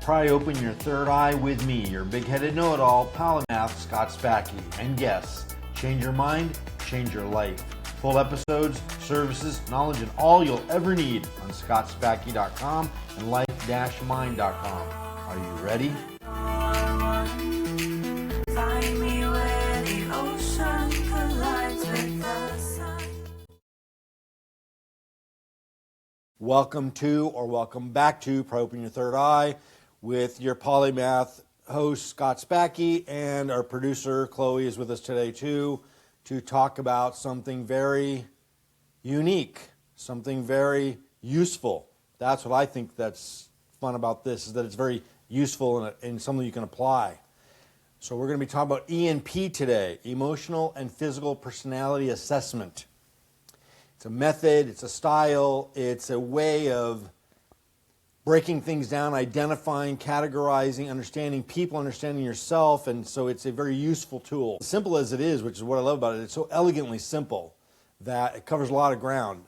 Pry open your third eye with me, your big-headed know-it-all, polymath Scott Spackey, and guests. Change your mind, change your life. Full episodes, services, knowledge, and all you'll ever need on scottspackey.com and life-mind.com. Are you ready? Find me where the ocean collides with the sun. Welcome to, or welcome back to, Pry Open Your Third Eye with your polymath host, Scott Spackey, and our producer, Chloe, is with us today too, to talk about something very unique, something very useful. That's what I think that's fun about this, is that it's very useful and something you can apply. So we're going to be talking about ENP today, Emotional and Physical Personality Assessment. It's a method, it's a style, it's a way of breaking things down, identifying, categorizing, understanding people, understanding yourself, and so it's a very useful tool. As simple as it is, which is what I love about it, it's so elegantly simple that it covers a lot of ground.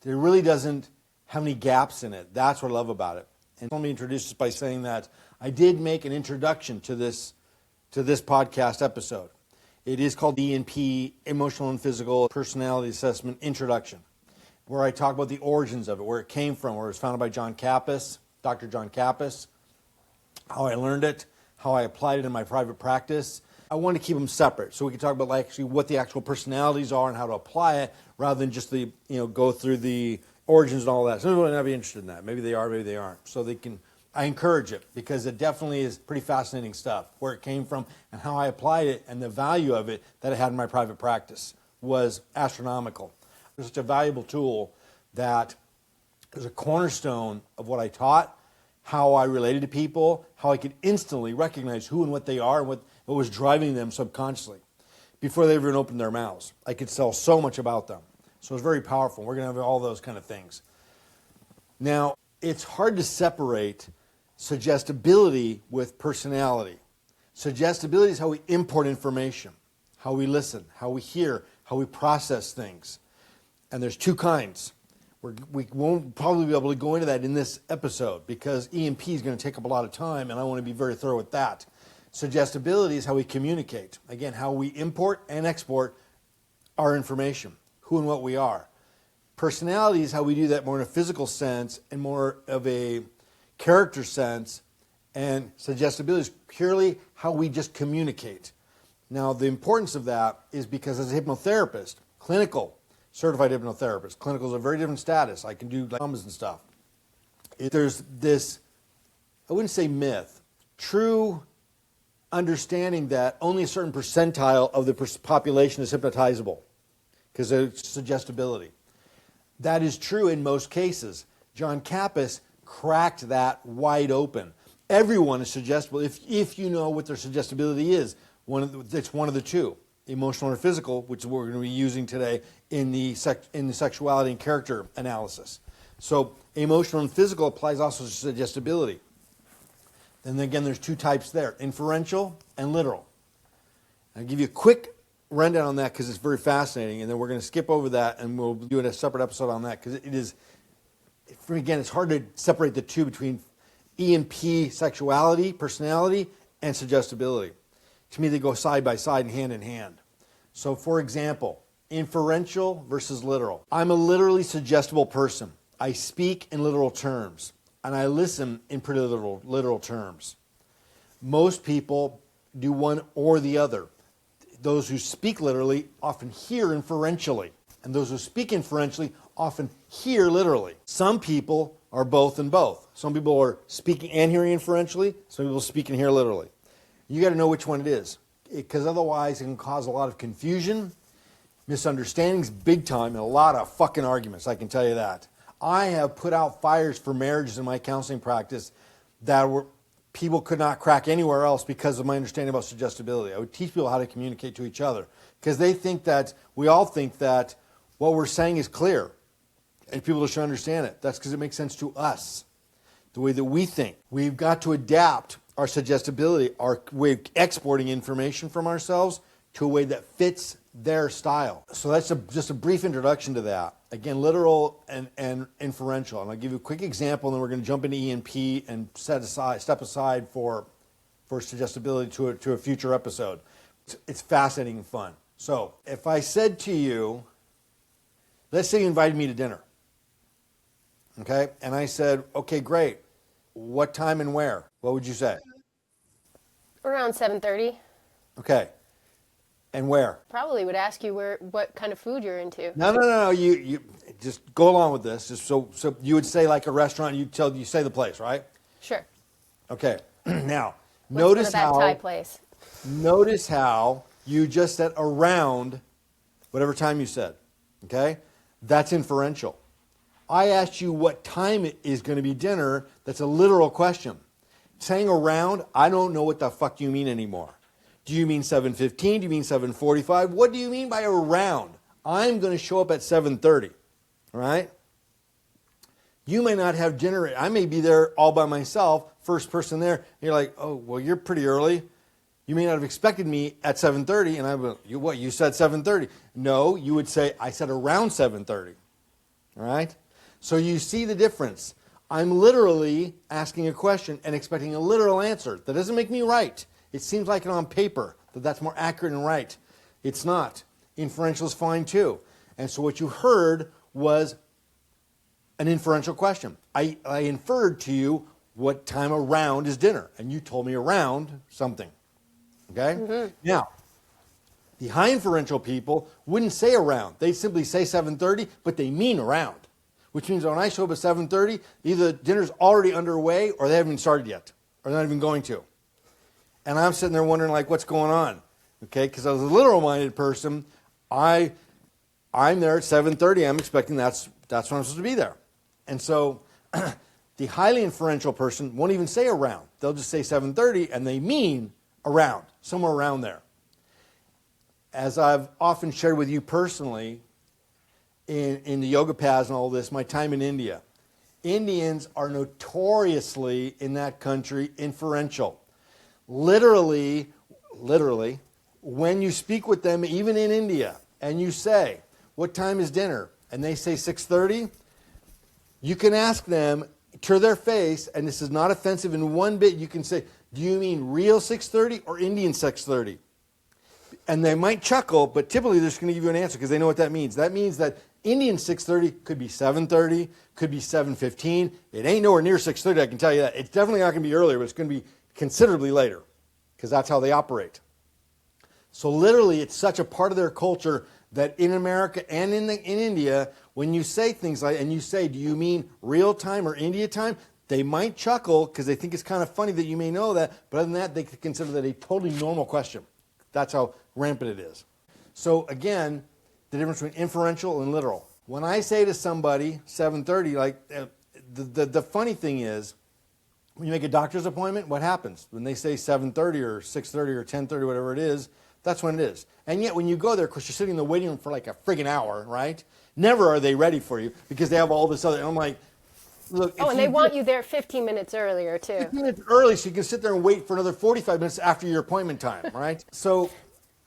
It really doesn't have any gaps in it. That's what I love about it. And let me introduce this by saying that I did make an introduction to this podcast episode. It is called ENP, Emotional and Physical Personality Assessment Introduction, where I talk about the origins of it, where it came from, where it was founded by Dr. John Kappas, how I learned it, how I applied it in my private practice. I want to keep them separate so we can talk about actually what the actual personalities are and how to apply it, rather than just go through the origins and all that. Some people might not be interested in that. Maybe they are, maybe they aren't. So I encourage it because it definitely is pretty fascinating stuff. Where it came from and how I applied it and the value of it that I had in my private practice was astronomical. It's such a valuable tool that is a cornerstone of what I taught, how I related to people, how I could instantly recognize who and what they are and what was driving them subconsciously before they even opened their mouths. I could tell so much about them. So it's very powerful. We're going to have all those kind of things. Now, it's hard to separate suggestibility with personality. Suggestibility is how we import information, how we listen, how we hear, how we process things. And there's two kinds. We won't probably be able to go into that in this episode because ENP is going to take up a lot of time, and I want to be very thorough with that. Suggestibility is how we communicate. Again, how we import and export our information, who and what we are. Personality is how we do that more in a physical sense and more of a character sense, and suggestibility is purely how we just communicate. Now, the importance of that is because as a hypnotherapist, clinical, certified hypnotherapist, clinical is a very different status. I can do numbers and stuff. There's this, I wouldn't say myth, true understanding that only a certain percentile of the population is hypnotizable because of suggestibility. That is true in most cases. John Kappas cracked that wide open. Everyone is suggestible if you know what their suggestibility is. It's one of the two, emotional or physical, which is what we're going to be using today in the sexuality and character analysis. So emotional and physical applies also to suggestibility. Then again, there's two types there, inferential and literal. I'll give you a quick rundown on that because it's very fascinating, and then we're going to skip over that and we'll do a separate episode on that because again, it's hard to separate the two between ENP, sexuality, personality, and suggestibility. To me, they go side by side and hand in hand. So, for example, inferential versus literal. I'm a literally suggestible person. I speak in literal terms, and I listen in pretty literal terms. Most people do one or the other. Those who speak literally often hear inferentially, and those who speak inferentially often hear literally. Some people are both and both. Some people are speaking and hearing inferentially. Some people speak and hear literally. You got to know which one it is, because otherwise it can cause a lot of confusion, misunderstandings, big time, and a lot of fucking arguments, I can tell you that. I have put out fires for marriages in my counseling practice that people could not crack anywhere else because of my understanding about suggestibility. I would teach people how to communicate to each other because we all think that what we're saying is clear and people should understand it. That's because it makes sense to us, the way that we think. We've got to adapt our suggestibility, our way of exporting information from ourselves to a way that fits their style. So that's just a brief introduction to that. Again, literal and inferential. And I'll give you a quick example, and then we're going to jump into ENP and step aside for suggestibility to a future episode. It's fascinating and fun. So if I said to you, let's say you invited me to dinner, okay? And I said, okay, great. What time and where? What would you say? Around 7:30. Okay. And where? Probably would ask you what kind of food you're into. No. You just go along with this. Just so you would say like a restaurant. You say the place, right? Sure. Okay. Now Let's go to that Thai place. Notice how you just said around whatever time you said. Okay, that's inferential. I asked you what time it is going to be dinner. That's a literal question. Saying around, I don't know what the fuck you mean anymore. Do you mean 7:15? Do you mean 7:45? What do you mean by around? I'm going to show up at 7:30, all right? You may not have dinner. I may be there all by myself, first person there. And you're like, oh, well, you're pretty early. You may not have expected me at 7:30, and I would, you said 7:30. No, you would say, I said around 7:30, all right? So you see the difference. I'm literally asking a question and expecting a literal answer. That doesn't make me right. It seems like it on paper, that that's more accurate and right. It's not. Inferential is fine too. And so what you heard was an inferential question. I inferred to you what time around is dinner, and you told me around something. Okay? Mm-hmm. Now, the high inferential people wouldn't say around. They simply say 7:30, but they mean around. Which means when I show up at 7:30, either dinner's already underway or they haven't even started yet, or they're not even going to. And I'm sitting there wondering, like, what's going on? Okay, because I was a literal-minded person. I'm there at 7:30. I'm expecting that's when I'm supposed to be there. And so the highly inferential person won't even say around. They'll just say 7:30, and they mean around, somewhere around there. As I've often shared with you personally, in the yoga paths and all this, my time in India, Indians are notoriously, in that country, inferential. Literally, when you speak with them, even in India, and you say, what time is dinner? And they say 6:30, you can ask them to their face, and this is not offensive in one bit, you can say, do you mean real 6:30 or Indian 6:30? And they might chuckle, but typically they're just going to give you an answer because they know what that means. That means that Indian 6:30 could be 7:30, could be 7:15. It ain't nowhere near 6:30, I can tell you that. It's definitely not going to be earlier, but it's going to be considerably later because that's how they operate. So literally, it's such a part of their culture that in America and in India, when you say things like, and you say, do you mean real time or India time? They might chuckle because they think it's kind of funny that you may know that, but other than that, they could consider that a totally normal question. That's how rampant it is. So again, the difference between inferential and literal. When I say to somebody 7:30, like the funny thing is, when you make a doctor's appointment, what happens? When they say 7:30 or 6:30 or 10:30, whatever it is, that's when it is. And yet when you go there, of course, you're sitting in the waiting room for like a friggin' hour, right? Never are they ready for you because they have all this other, and I'm like, look. Oh, and they want you there 15 minutes earlier, too. 15 minutes early so you can sit there and wait for another 45 minutes after your appointment time, right? So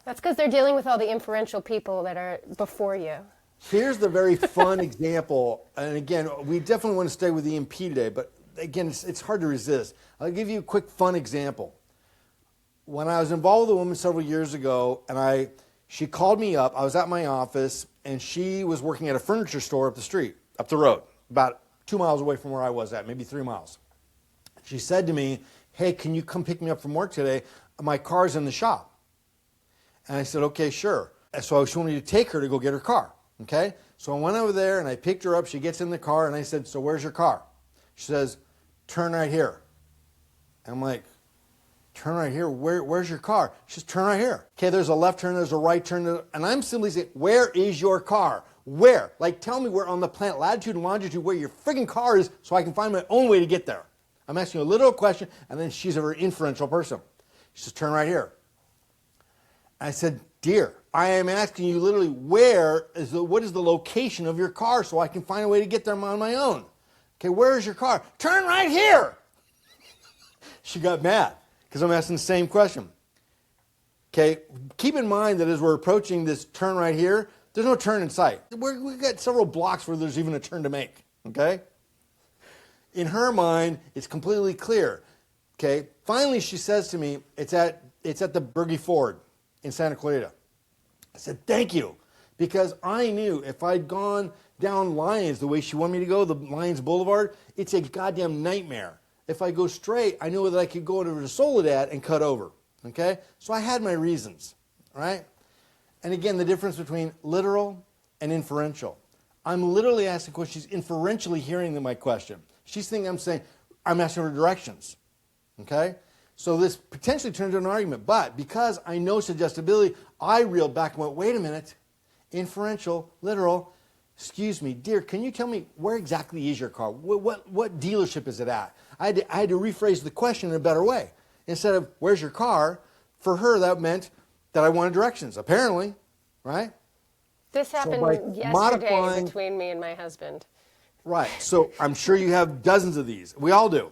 that's because they're dealing with all the inferential people that are before you. here's the very fun example. And again, we definitely want to stay with EMP today, but again, it's hard to resist. I'll give you a quick fun example. When I was involved with a woman several years ago, and she called me up, I was at my office, and she was working at a furniture store up the street, up the road, about 2 miles away from where I was at, maybe 3 miles. She said to me, hey, can you come pick me up from work today? My car's in the shop. And I said, okay, sure. And so she wanted me to take her to go get her car, okay? So I went over there, and I picked her up. She gets in the car, and I said, so where's your car? She says, turn right here. And I'm like, turn right here? Where's your car? She says, turn right here. Okay, there's a left turn, there's a right turn. And I'm simply saying, where is your car? Where? Like, tell me where on the planet, latitude and longitude, where your friggin' car is so I can find my own way to get there. I'm asking you a literal question, and then she's a very inferential person. She says, turn right here. I said, dear, I am asking you literally what is the location of your car so I can find a way to get there on my own. Okay, where is your car? Turn right here. She got mad because I'm asking the same question. Okay, keep in mind that as we're approaching this turn right here, there's no turn in sight. We've got several blocks where there's even a turn to make, okay? In her mind, it's completely clear, okay? Finally, she says to me, it's at the Berge Ford in Santa Clarita. I said, thank you, because I knew if I'd gone down Lyons the way she wanted me to go, the Lyons Boulevard, it's a goddamn nightmare. If I go straight, I knew that I could go over to Soledad and cut over, okay? So I had my reasons, right? And again, the difference between literal and inferential. I'm literally asking questions. She's inferentially hearing my question. She's thinking I'm asking her directions, okay? So this potentially turns into an argument. But because I know suggestibility, I reeled back and went, wait a minute, inferential, literal, excuse me, dear, can you tell me where exactly is your car? What dealership is it at? I had to rephrase the question in a better way. Instead of, where's your car? For her, that meant that I wanted directions, apparently, right? This happened yesterday modifying, between me and my husband. right, so I'm sure you have dozens of these. We all do.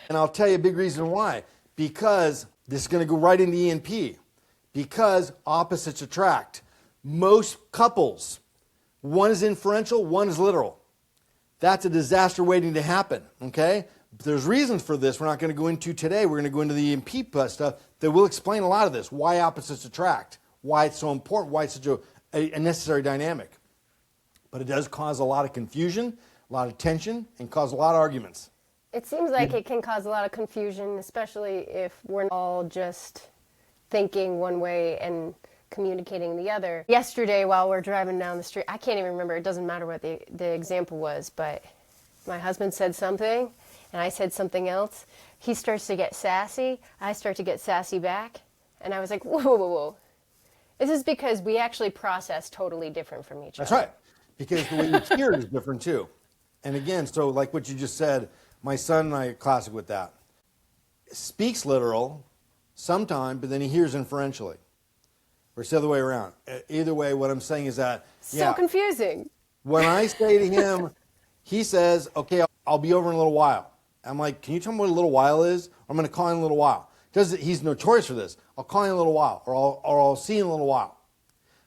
And I'll tell you a big reason why. Because this is going to go right into ENP. Because opposites attract. Most couples, one is inferential, one is literal. That's a disaster waiting to happen, okay? There's reasons for this we're not going to go into today. We're going to go into the EMP stuff that will explain a lot of this, why opposites attract, why it's so important, why it's such a necessary dynamic. But it does cause a lot of confusion, a lot of tension, and cause a lot of arguments. It seems like it can cause a lot of confusion, especially if we're all just thinking one way and communicating the other. Yesterday, while we're driving down the street, I can't even remember, it doesn't matter what the example was, but my husband said something, and I said something else. He starts to get sassy, I start to get sassy back, and I was like, whoa, whoa, whoa. This is because we actually process totally different from each other. That's right, because the way you hear it is different too. And again, so like what you just said, my son and I are classic with that. Speaks literal sometime, but then he hears inferentially. Or it's the other way around. Either way, what I'm saying is that, So confusing. When I say to him, he says, okay, I'll be over in a little while. I'm like, can you tell me what a little while is? I'm going to call in a little while. He's notorious for this. I'll call in a little while, or I'll see you in a little while.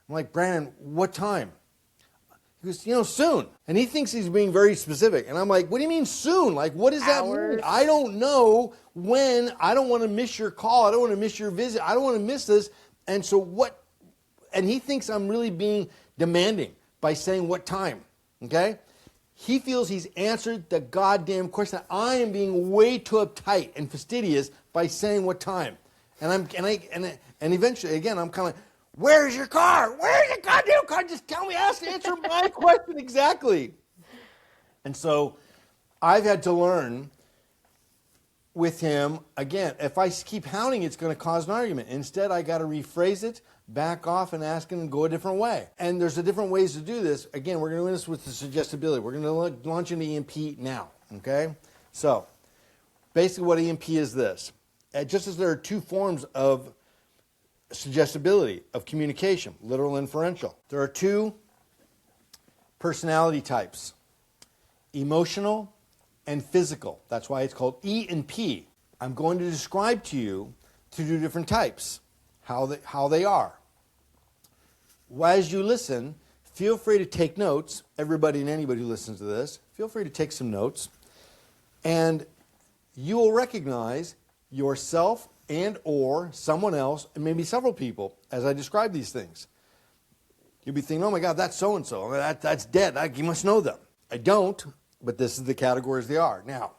I'm like, Brandon, what time? He goes, soon. And he thinks he's being very specific. And I'm like, what do you mean soon? Like, what does that mean? I don't know when. I don't want to miss your call. I don't want to miss your visit. I don't want to miss this. And so what? And he thinks I'm really being demanding by saying what time, okay? He feels he's answered the goddamn question. I am being way too uptight and fastidious by saying what time. And eventually, again, I'm kind of like, where's your car? Where's your goddamn car? Just tell me, answer my question exactly. And so I've had to learn with him, again, if I keep hounding, it's going to cause an argument. Instead, I got to rephrase it, back off and ask him and go a different way. And there's different ways to do this. Again, we're going to do this with the suggestibility. We're going to launch into EMP now, okay? So basically what EMP is this. Just as there are two forms of suggestibility, of communication, literal and inferential, there are two personality types, emotional and physical. That's why it's called E and P. I'm going to describe to you two different types, how they are. As you listen, feel free to take notes. Everybody and anybody who listens to this, feel free to take some notes. And you will recognize yourself and or someone else, and maybe several people, as I describe these things. You'll be thinking, oh my God, that's so-and-so. That's dead. You must know them. I don't, but this is the categories they are. Now,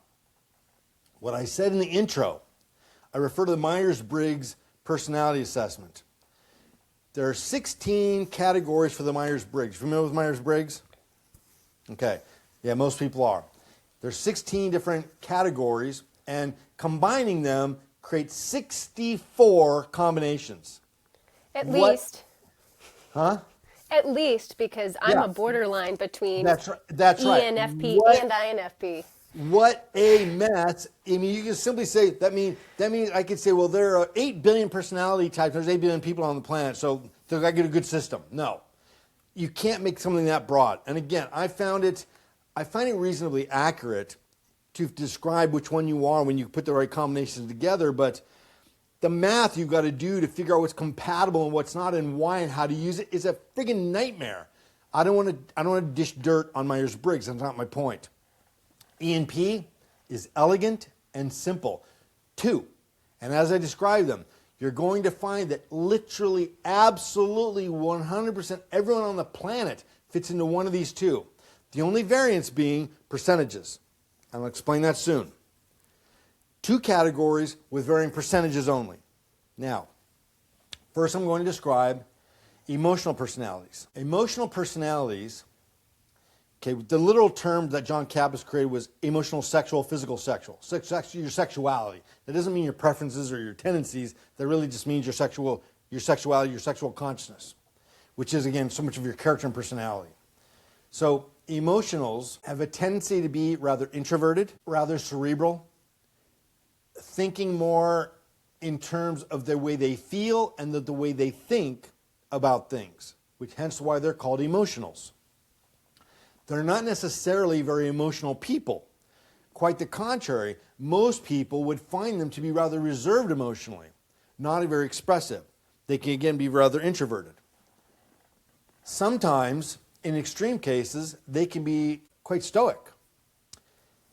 what I said in the intro, I refer to the Myers-Briggs personality assessment. There are 16 categories for the Myers-Briggs. Familiar with Myers-Briggs? Okay. Yeah, most people are. There's 16 different categories, and combining them creates 64 combinations. At least. Huh? At least, because I'm a borderline between That's right. ENFP and INFP. What a mess. I mean, you can simply say, that means I could say, well, there are 8 billion personality types. There's 8 billion people on the planet, so they've got to get a good system. No. You can't make something that broad. And again, I find it reasonably accurate to describe which one you are when you put the right combinations together, but the math you've got to do to figure out what's compatible and what's not and why and how to use it is a friggin' nightmare. I don't want to dish dirt on Myers-Briggs. That's not my point. ENP is elegant and simple. 2. And as I describe them, you're going to find that literally, absolutely, 100% everyone on the planet fits into one of these 2. The only variance being percentages. I'll explain that soon. 2 categories with varying percentages only. Now, first I'm going to describe emotional personalities. Emotional personalities, okay, the literal term that John Kappas created was emotional, sexual, physical, sexual. Your sexuality. That doesn't mean your preferences or your tendencies. That really just means your sexuality, your sexual consciousness, which is, again, so much of your character and personality. So emotionals have a tendency to be rather introverted, rather cerebral, thinking more in terms of the way they feel and the way they think about things, which hence why they're called emotionals. They're not necessarily very emotional people. Quite the contrary, most people would find them to be rather reserved emotionally, not very expressive. They can again be rather introverted. Sometimes, in extreme cases, they can be quite stoic.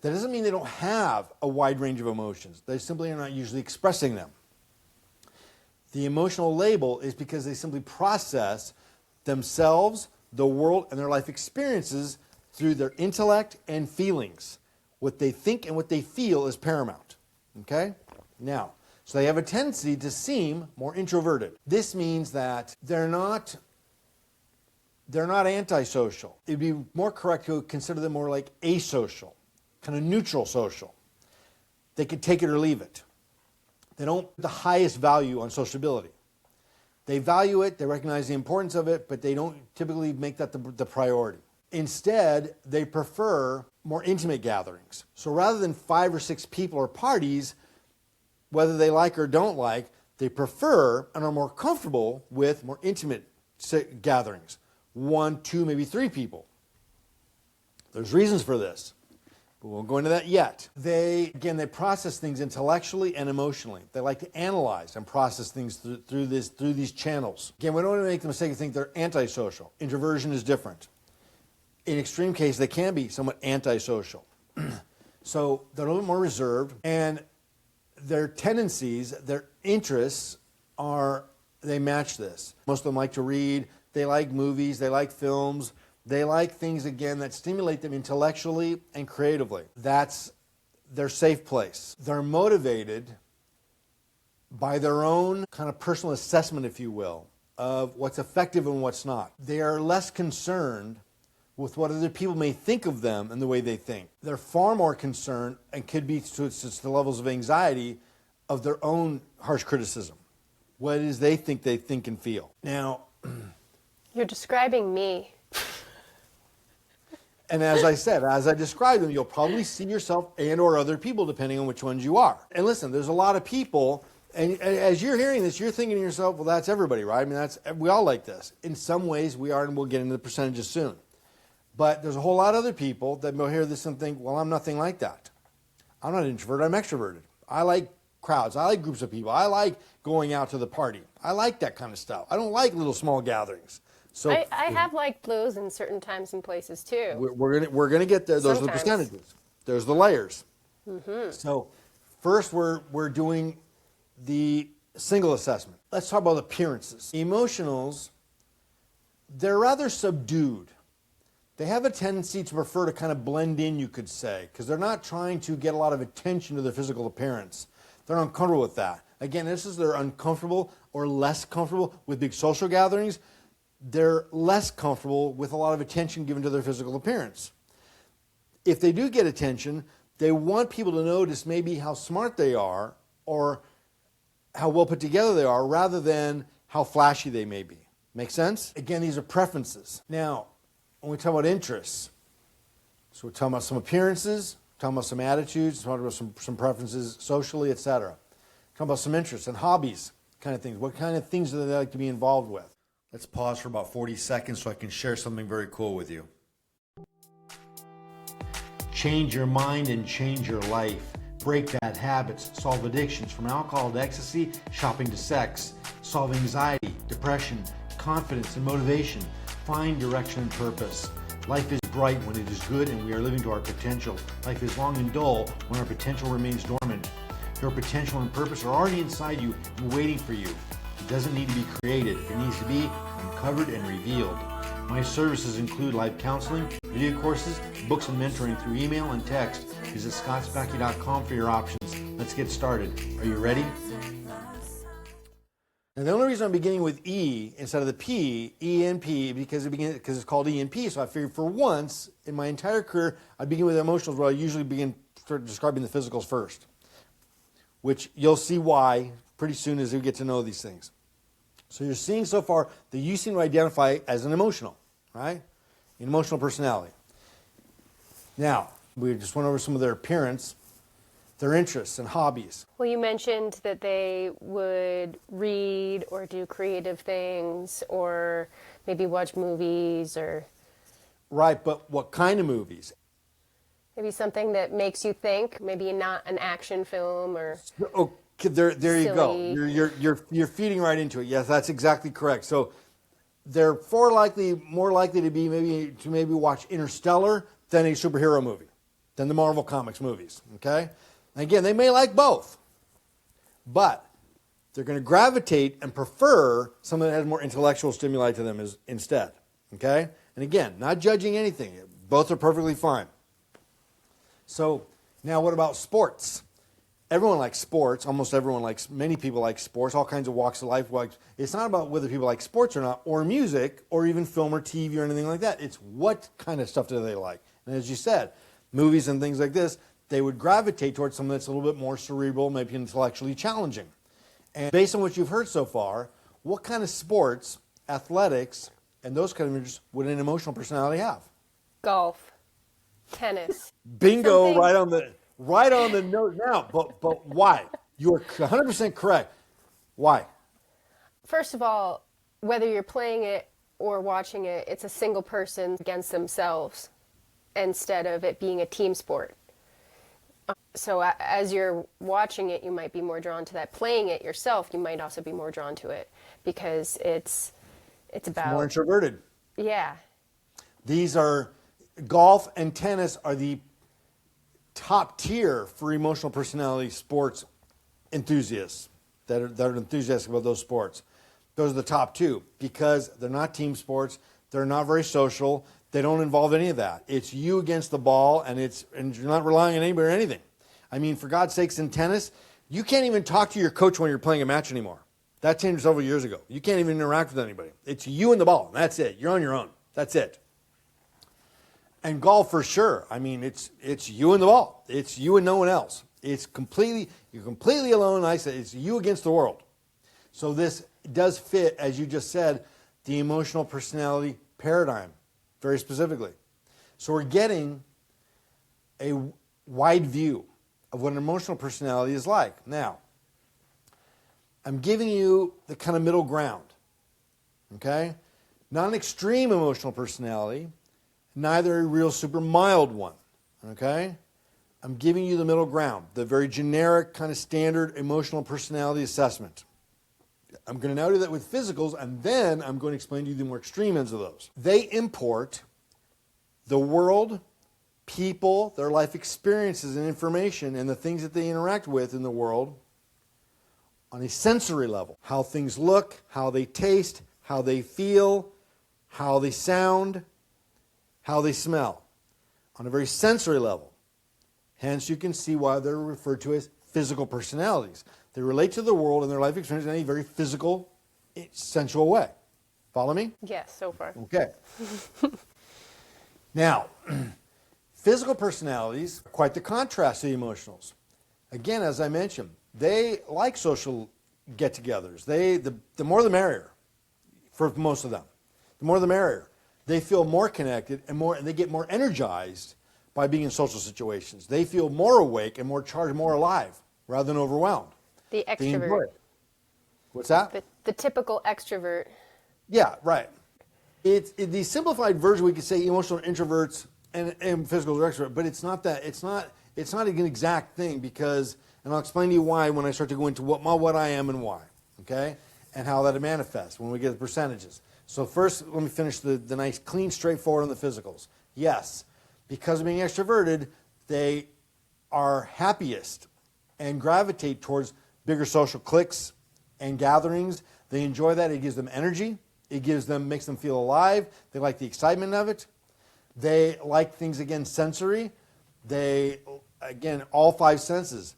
That doesn't mean they don't have a wide range of emotions. They simply are not usually expressing them. The emotional label is because they simply process themselves, the world, and their life experiences through their intellect and feelings. What they think and what they feel is paramount. Okay? Now, so they have a tendency to seem more introverted. This means that they're not antisocial. It'd be more correct to consider them more like asocial, kind of neutral social. They could take it or leave it. They don't put the highest value on sociability. They value it, they recognize the importance of it, but they don't typically make that the priority. Instead, they prefer more intimate gatherings. So rather than 5 or 6 people or parties, whether they like or don't like, they prefer and are more comfortable with more intimate gatherings. 1, 2, maybe 3 people. There's reasons for this, but we won't go into that yet. They process things intellectually and emotionally. They like to analyze and process things through these channels. Again, we don't want to make the mistake of thinking they're antisocial. Introversion is different. In extreme cases, they can be somewhat antisocial. So they're a little bit more reserved, and their tendencies, their interests they match this. Most of them like to read. They like movies, they like films, they like things, again, that stimulate them intellectually and creatively. That's their safe place. They're motivated by their own kind of personal assessment, if you will, of what's effective and what's not. They are less concerned with what other people may think of them and the way they think. They're far more concerned, and could be to the levels of anxiety, of their own harsh criticism. What it is they think and feel. Now, You're describing me. and as I said, as I describe them, you'll probably see yourself and or other people depending on which ones you are. And listen, there's a lot of people, and as you're hearing this, you're thinking to yourself, well, that's everybody, right? I mean, we all like this. In some ways we are, and we'll get into the percentages soon. But there's a whole lot of other people that will hear this and think, well, I'm nothing like that. I'm not introverted, I'm extroverted. I like crowds, I like groups of people, I like going out to the party. I like that kind of stuff. I don't like little small gatherings. So I have liked those in certain times and places too. We're gonna get there. Those are the percentages. There's the layers. Mm-hmm. So first we're doing the single assessment. Let's talk about appearances. Emotionals, they're rather subdued. They have a tendency to prefer to kind of blend in, you could say, because they're not trying to get a lot of attention to their physical appearance. They're uncomfortable with that. Again, they're uncomfortable or less comfortable with big social gatherings. They're less comfortable with a lot of attention given to their physical appearance. If they do get attention, they want people to notice maybe how smart they are or how well put together they are rather than how flashy they may be. Make sense? Again, these are preferences. Now, when we talk about interests, so we're talking about some appearances, talking about some attitudes, talking about some preferences socially, etc. Talking about some interests and hobbies, kind of things. What kind of things do they like to be involved with? Let's pause for about 40 seconds so I can share something very cool with you. Change your mind and change your life. break bad habits, solve addictions from alcohol to ecstasy, shopping to sex, solve anxiety, depression, confidence and motivation, find direction and purpose. Life is bright when it is good and we are living to our potential. Life is long and dull when our potential remains dormant. Your potential and purpose are already inside you and waiting for you. It doesn't need to be created. It needs to be uncovered and revealed. My services include live counseling, video courses, books and mentoring through email and text. Visit scottspacky.com for your options. Let's get started. Are you ready? And the only reason I'm beginning with E instead of the P, E-N-P, because it's called E-N-P. So I figured for once in my entire career, I'd begin with emotionals, where I usually begin describing the physicals first, which you'll see why pretty soon as we get to know these things. So you're seeing so far that you seem to identify as an emotional, right? An emotional personality. Now, we just went over some of their appearance, their interests and hobbies. Well, you mentioned that they would read or do creative things or maybe watch movies or... Right, but what kind of movies? Maybe something that makes you think, maybe not an action film or... Okay, there you go. Silly. You're feeding right into it. Yes, that's exactly correct. So they're more likely to be maybe watch Interstellar than a superhero movie, than the Marvel Comics movies, okay? And again, they may like both, but they're going to gravitate and prefer something that has more intellectual stimuli to them instead, okay? And again, not judging anything. Both are perfectly fine. So now what about sports? Everyone likes sports. Almost everyone likes, many people like sports, all kinds of walks of life. It's not about whether people like sports or not, or music, or even film or TV or anything like that. It's what kind of stuff do they like. And as you said, movies and things like this, they would gravitate towards something that's a little bit more cerebral, maybe intellectually challenging. And based on what you've heard so far, what kind of sports, athletics, and those kind of interests would an emotional personality have? Golf, tennis. Bingo, Something- right on the note now. But why? You're 100% correct. Why? First of all, whether you're playing it or watching it, it's a single person against themselves instead of it being a team sport. So as you're watching it, you might be more drawn to that. Playing it yourself, you might also be more drawn to it because it's about... More introverted. Yeah. These are, golf and tennis are the top tier for emotional personality sports enthusiasts that are enthusiastic about those sports. Those are the top two because they're not team sports. They're not very social. They don't involve any of that. It's you against the ball, and you're not relying on anybody or anything. I mean, for God's sakes, in tennis, you can't even talk to your coach when you're playing a match anymore. That changed several years ago. You can't even interact with anybody. It's you and the ball. That's it. You're on your own. That's it. And golf for sure. I mean, it's you and the ball. It's you and no one else. You're completely alone. I said it's you against the world. So this does fit, as you just said, the emotional personality paradigm, very specifically. So we're getting a wide view of what an emotional personality is like. Now, I'm giving you the kind of middle ground, okay? Not an extreme emotional personality, neither a real super mild one, okay? I'm giving you the middle ground, the very generic kind of standard emotional personality assessment. I'm going to now do that with physicals, and then I'm going to explain to you the more extreme ends of those. They import the world, people, their life experiences and information, and the things that they interact with in the world on a sensory level. How things look, how they taste, how they feel, how they sound, how they smell. On a very sensory level. Hence, you can see why they're referred to as physical personalities. They relate to the world and their life experience in a very physical, sensual way. Follow me? Yes, so far. Okay. Now, physical personalities are quite the contrast to the emotionals. Again, as I mentioned, they like social get-togethers. The more the merrier for most of them. The more the merrier. They feel more connected and they get more energized by being in social situations. They feel more awake and more charged, more alive, rather than overwhelmed. The They enjoy extrovert. it. What's that? The typical extrovert. Yeah, right. It's the simplified version. We could say emotional introverts and physical extroverts, but it's not that. It's not it's not an exact thing because, and I'll explain to you why when I start to go into what I am and why, okay, and how that manifests when we get the percentages. So first, let me finish the nice, clean, straightforward on the physicals. Yes, because of being extroverted, they are happiest and gravitate towards bigger social cliques and gatherings. They enjoy that. It gives them energy. It makes them feel alive. They like the excitement of it. They like things, again, sensory. They, again, all five senses.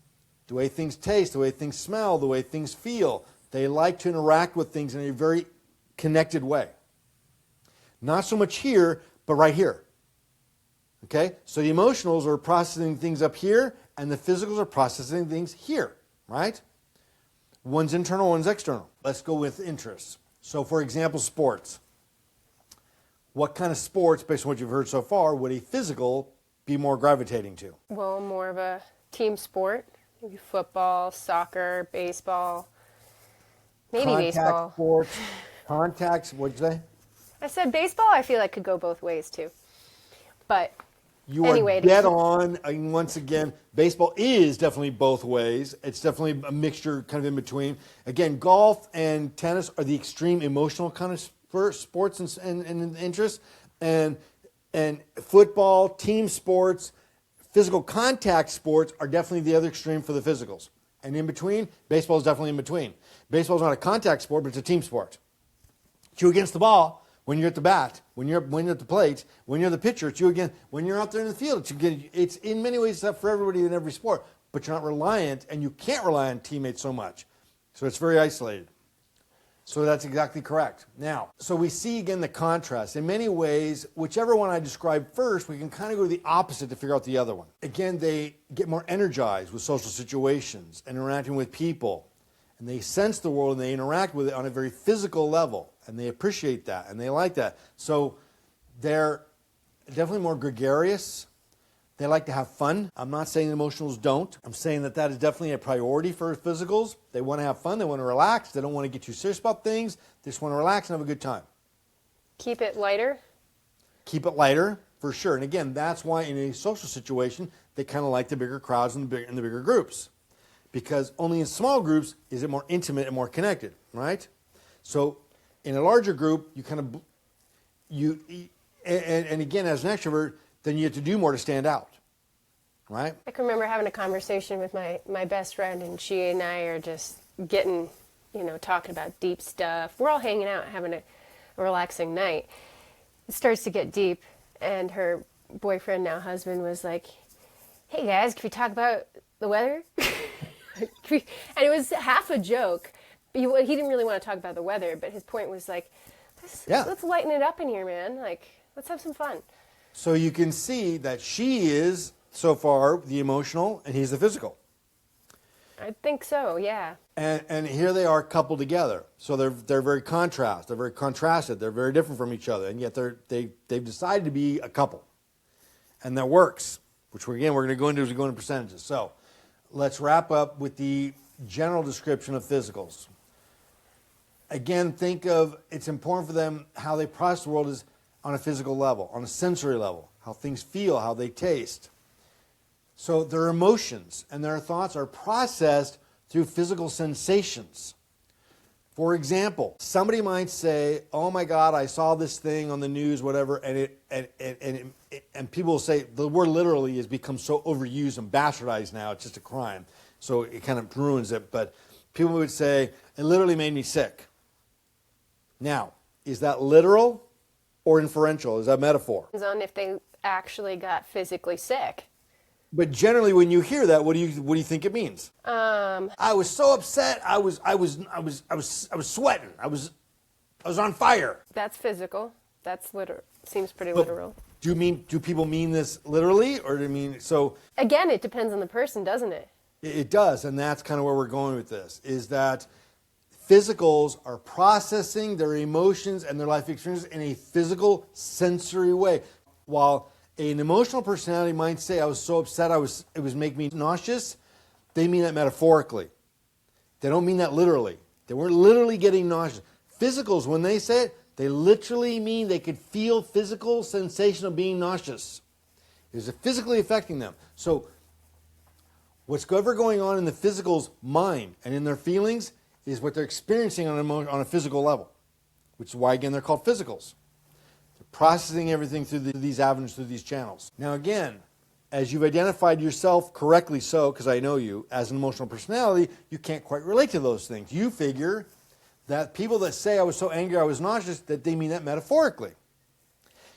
The way things taste, the way things smell, the way things feel. They like to interact with things in a very connected way. Not so much here, but right here. Okay? So the emotionals are processing things up here, and the physicals are processing things here, right? One's internal, one's external. Let's go with interests. So, for example, sports. What kind of sports, based on what you've heard so far, would a physical be more gravitating to? Well, more of a team sport. Maybe football, soccer, baseball. Maybe baseball. Sports, contacts, what'd you say? I said baseball, I feel like could go both ways too. But You anyway, are dead on. And once again, baseball is definitely both ways. It's definitely a mixture kind of in between. Again, golf and tennis are the extreme emotional kind of sports and interests. And football, team sports, physical contact sports are definitely the other extreme for the physicals. And in between, baseball is definitely in between. Baseball is not a contact sport, but it's a team sport. It's you against the ball when you're at the bat, when you're at the plate, when you're the pitcher. It's you again when you're out there in the field. It's in many ways up for everybody in every sport, but you're not reliant, and you can't rely on teammates so much. So it's very isolated. So that's exactly correct. Now, so we see again the contrast. In many ways, whichever one I describe first, we can kind of go to the opposite to figure out the other one. Again, they get more energized with social situations and interacting with people. And they sense the world and they interact with it on a very physical level. And they appreciate that and they like that. So they're definitely more gregarious. They like to have fun. I'm not saying emotionals don't. I'm saying that is definitely a priority for physicals. They want to have fun. They want to relax. They don't want to get too serious about things. They just want to relax and have a good time. keep it lighter. Keep it lighter, for sure. And again, that's why in a social situation, they kind of like the bigger crowds and the bigger groups. Because only in small groups is it more intimate and more connected, right? So in a larger group, you kind of, and again, as an extrovert, then you have to do more to stand out, right? I can remember having a conversation with my best friend, and she and I are just getting, talking about deep stuff. We're all hanging out, having a relaxing night. It starts to get deep, and her boyfriend, now husband, was like, "Hey guys, can we talk about the weather?" And it was half a joke. He didn't really want to talk about the weather, but his point was like, let's lighten it up in here, man. Like, let's have some fun. So you can see that she is, so far, the emotional, and he's the physical. I think so, yeah. And here they are coupled together. So they're very contrast. They're very contrasted. They're very different from each other, and yet they've decided to be a couple, and that works. Which we're going to go into as we go into percentages. So let's wrap up with the general description of physicals. Again, think of it's important for them how they process the world is on a physical level, on a sensory level, how things feel, how they taste. So their emotions and their thoughts are processed through physical sensations. For example, somebody might say, "Oh my God, I saw this thing on the news, whatever," and people will say the word literally has become so overused and bastardized now; it's just a crime, so it kind of ruins it. But people would say, "It literally made me sick." Now, is that literal or inferential? Is that metaphor? Depends on if they actually got physically sick. But generally, when you hear that, what do you think it means? I was so upset. I was sweating. I was on fire. That's physical. That's literal. Seems pretty literal. Do people mean this literally, or do you mean so? Again, it depends on the person, doesn't it? It does, and that's kind of where we're going with this. Is that physicals are processing their emotions and their life experiences in a physical, sensory way, while an emotional personality might say, "I was so upset, it was making me nauseous." They mean that metaphorically. They don't mean that literally. They weren't literally getting nauseous. Physicals, when they say it, they literally mean they could feel physical sensation of being nauseous. It was physically affecting them. So What's ever going on in the physical's mind and in their feelings is what they're experiencing on a physical level, which is why, again, they're called physicals. They're processing everything through these avenues, through these channels. Now, again, as you've identified yourself correctly so, because I know you, as an emotional personality, you can't quite relate to those things. You figure that people that say I was so angry I was nauseous, that they mean that metaphorically.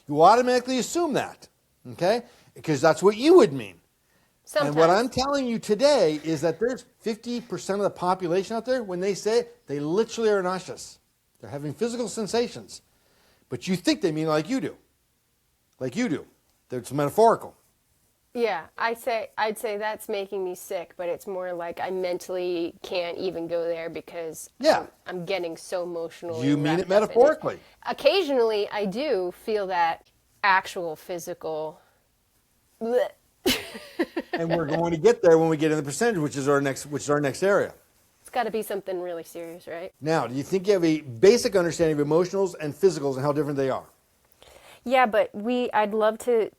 You automatically assume that, okay? Because that's what you would mean. Sometimes. And what I'm telling you today is that there's 50% of the population out there, when they say it, they literally are nauseous. They're having physical sensations. But you think they mean like you do. Like you do. It's metaphorical. Yeah, I'd say that's making me sick, but it's more like I mentally can't even go there because I'm getting so emotional. You mean it metaphorically. Occasionally, I do feel that actual physical. Bleh. And we're going to get there when we get in the percentage, which is our next area. It's got to be something really serious, right? Now, do you think you have a basic understanding of emotionals and physicals and how different they are? Yeah, but I'd love to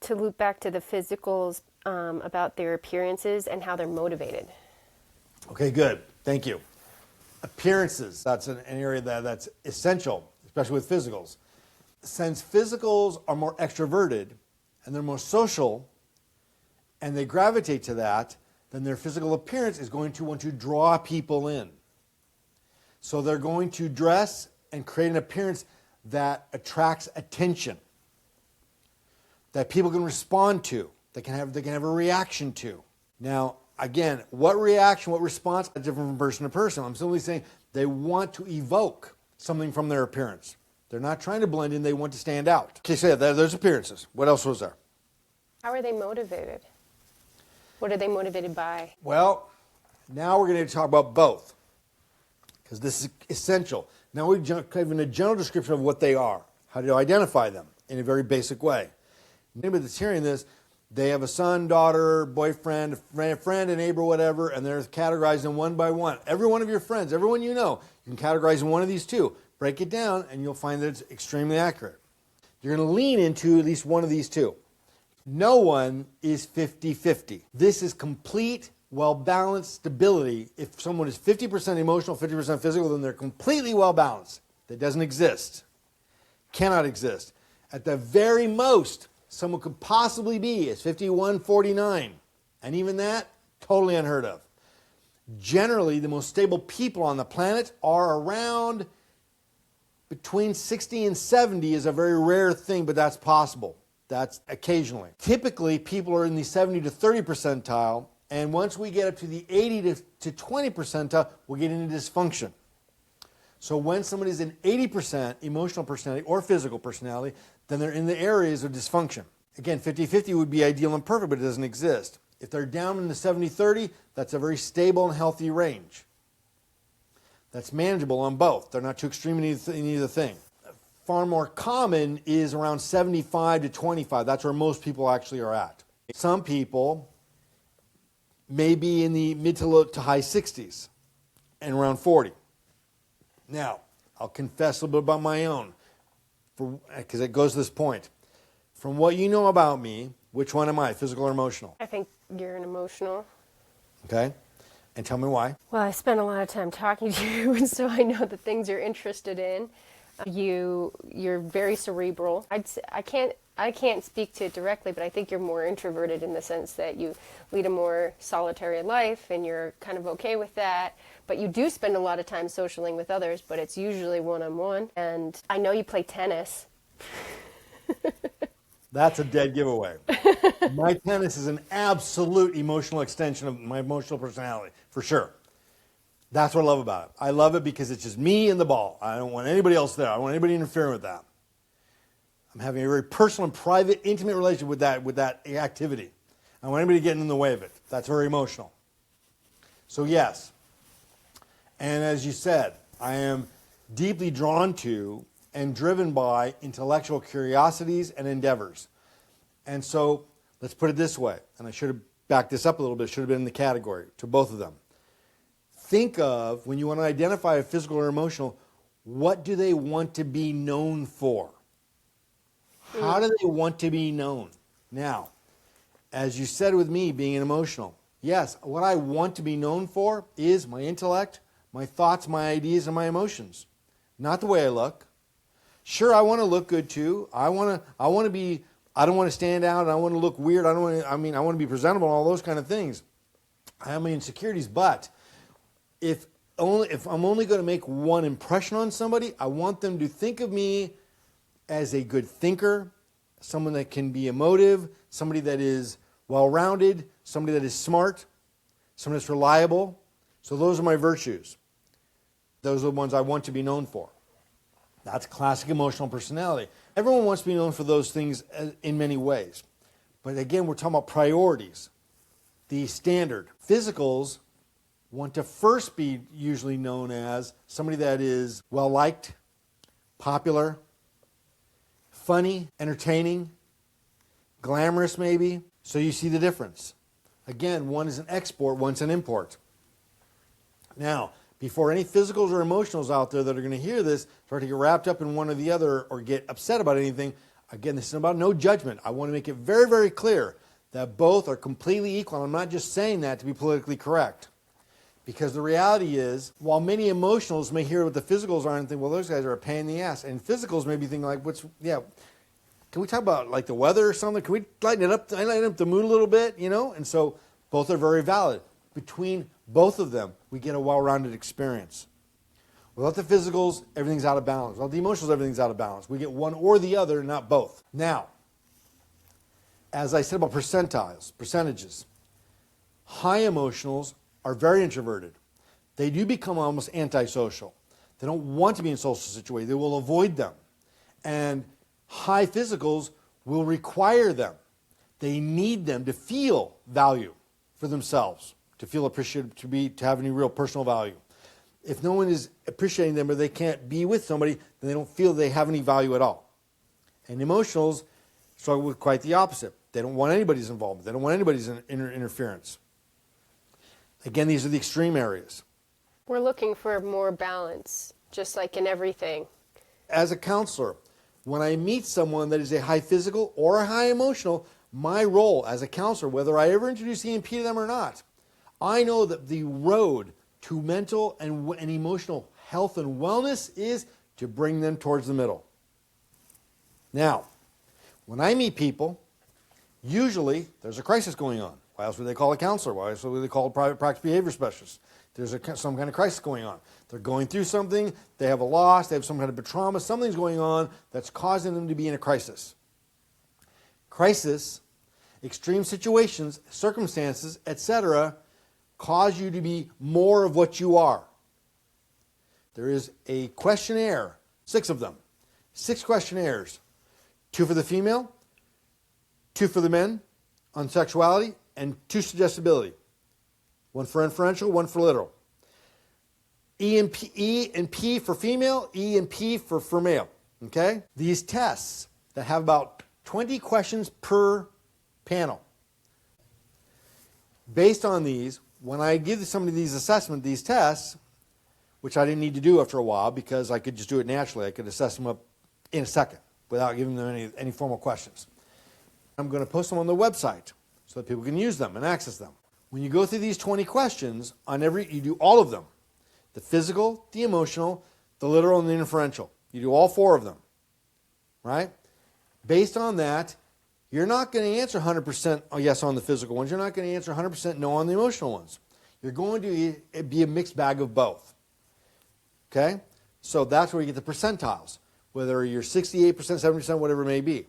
loop back to the physicals about their appearances and how they're motivated. Okay, good. Thank you. Appearances, that's an area that's essential, especially with physicals. Since physicals are more extroverted and they're more social and they gravitate to that, then their physical appearance is going to want to draw people in. So they're going to dress and create an appearance that attracts attention, that people can respond to, they can have a reaction to. Now, again, what reaction, what response is different from person to person. I'm simply saying they want to evoke something from their appearance. They're not trying to blend in, they want to stand out. Okay, so yeah, there's appearances. What else was there? How are they motivated? What are they motivated by? Well, now we're going to talk about both, because this is essential. Now we've given a general description of what they are, how to identify them in a very basic way. Anybody that's hearing this, they have a son, daughter, boyfriend, friend, a neighbor, whatever, and they're categorized in one by one. Every one of your friends, everyone you know, you can categorize in one of these two. Break it down, and you'll find that it's extremely accurate. You're going to lean into at least one of these two. No one is 50-50. This is complete, well-balanced stability. If someone is 50% emotional, 50% physical, then they're completely well-balanced. That doesn't exist. Cannot exist. At the very most, someone could possibly be is 51-49. And even that, totally unheard of. Generally, the most stable people on the planet are around between 60 and 70 is a very rare thing, but that's possible. That's occasionally. Typically, people are in the 70 to 30 percentile, and once we get up to the 80 to 20 percentile, we'll get into dysfunction. So when somebody is an 80% emotional personality or physical personality, then they're in the areas of dysfunction. Again, 50-50 would be ideal and perfect, but it doesn't exist. If they're down in the 70-30, that's a very stable and healthy range. That's manageable on both. They're not too extreme in either thing. Far more common is around 75 to 25. That's where most people actually are at. Some people may be in the mid to high 60s and around 40. Now, I'll confess a little bit about my own, because it goes to this point. From what you know about me, which one am I, physical or emotional? I think you're an emotional. Okay. And tell me why. Well, I spend a lot of time talking to you, and so I know the things you're interested in. You're very cerebral. I can't speak to it directly, but I think you're more introverted in the sense that you lead a more solitary life, and you're kind of okay with that. But you do spend a lot of time socialing with others, but it's usually one-on-one. And I know you play tennis. That's a dead giveaway. My tennis is an absolute emotional extension of my emotional personality, for sure. That's what I love about it. I love it because it's just me and the ball. I don't want anybody else there. I don't want anybody interfering with that. I'm having a very personal and private, intimate relationship with that activity. I don't want anybody getting in the way of it. That's very emotional. So yes. And as you said, I am deeply drawn to and driven by intellectual curiosities and endeavors. And so, let's put it this way, and I should have backed this up a little bit, should have been in the category to both of them. Think of, when you want to identify a physical or emotional, what do they want to be known for? How do they want to be known? Now, as you said with me being an emotional, Yes, what I want to be known for is my intellect, my thoughts, my ideas, and my emotions, not the way I look. Sure, I want to look good too. I want to be, I don't want to stand out. I want to look weird. I want to be presentable, all those kind of things. I have my insecurities, but if I'm only going to make one impression on somebody, I want them to think of me as a good thinker, someone that can be emotive, somebody that is well-rounded, somebody that is smart, someone that's reliable. So those are my virtues. Those are the ones I want to be known for. That's classic emotional personality. Everyone wants to be known for those things in many ways. But again, we're talking about priorities. The standard. Physicals want to first be usually known as somebody that is well-liked, popular, funny, entertaining, glamorous maybe. So you see the difference. Again, one is an export, one's an import. Now, before any physicals or emotionals out there that are going to hear this start to get wrapped up in one or the other or get upset about anything, again, this is about no judgment. I want to make it very, very clear that both are completely equal. I'm not just saying that to be politically correct. Because the reality is, while many emotionals may hear what the physicals are and think, well, those guys are a pain in the ass. And physicals may be thinking like, can we talk about like the weather or something? Can we lighten up the mood a little bit, you know? And so both are very valid. Between both of them, we get a well-rounded experience. Without the physicals, everything's out of balance. Without the emotionals, everything's out of balance. We get one or the other, not both. Now, as I said about percentages, high emotionals are very introverted. They do become almost antisocial. They don't want to be in social situations. They will avoid them. And high physicals will require them. They need them to feel value for themselves, to feel appreciated, to have any real personal value. If no one is appreciating them or they can't be with somebody, then they don't feel they have any value at all. And emotionals struggle with quite the opposite. They don't want anybody's involvement. They don't want anybody's interference. Again, these are the extreme areas. We're looking for more balance, just like in everything. As a counselor, when I meet someone that is a high physical or a high emotional, my role as a counselor, whether I ever introduce EMP to them or not, I know that the road to mental and emotional health and wellness is to bring them towards the middle. Now, when I meet people, usually there's a crisis going on. Why else would they call a counselor? Why else would they call a private practice behavior specialist? There's some kind of crisis going on. They're going through something, they have a loss, they have some kind of trauma, something's going on that's causing them to be in a crisis. Crisis, extreme situations, circumstances, etc., cause you to be more of what you are. There is a questionnaire, 6 of them, 6 questionnaires, 2 for the female, 2 for the men on sexuality, and 2 suggestibility. 1 for inferential, 1 for literal. E and P for female, E and P for male. Okay? These tests that have about 20 questions per panel. Based on these, when I give somebody these assessments, these tests, which I didn't need to do after a while because I could just do it naturally. I could assess them up in a second without giving them any formal questions. I'm going to post them on the website so that people can use them and access them. When you go through these 20 questions, you do all of them. The physical, the emotional, the literal, and the inferential. You do all 4 of them, right? Based on that, you're not going to answer 100% yes on the physical ones. You're not going to answer 100% no on the emotional ones. You're going to be a mixed bag of both, okay? So that's where you get the percentiles, whether you're 68%, 70%, whatever it may be.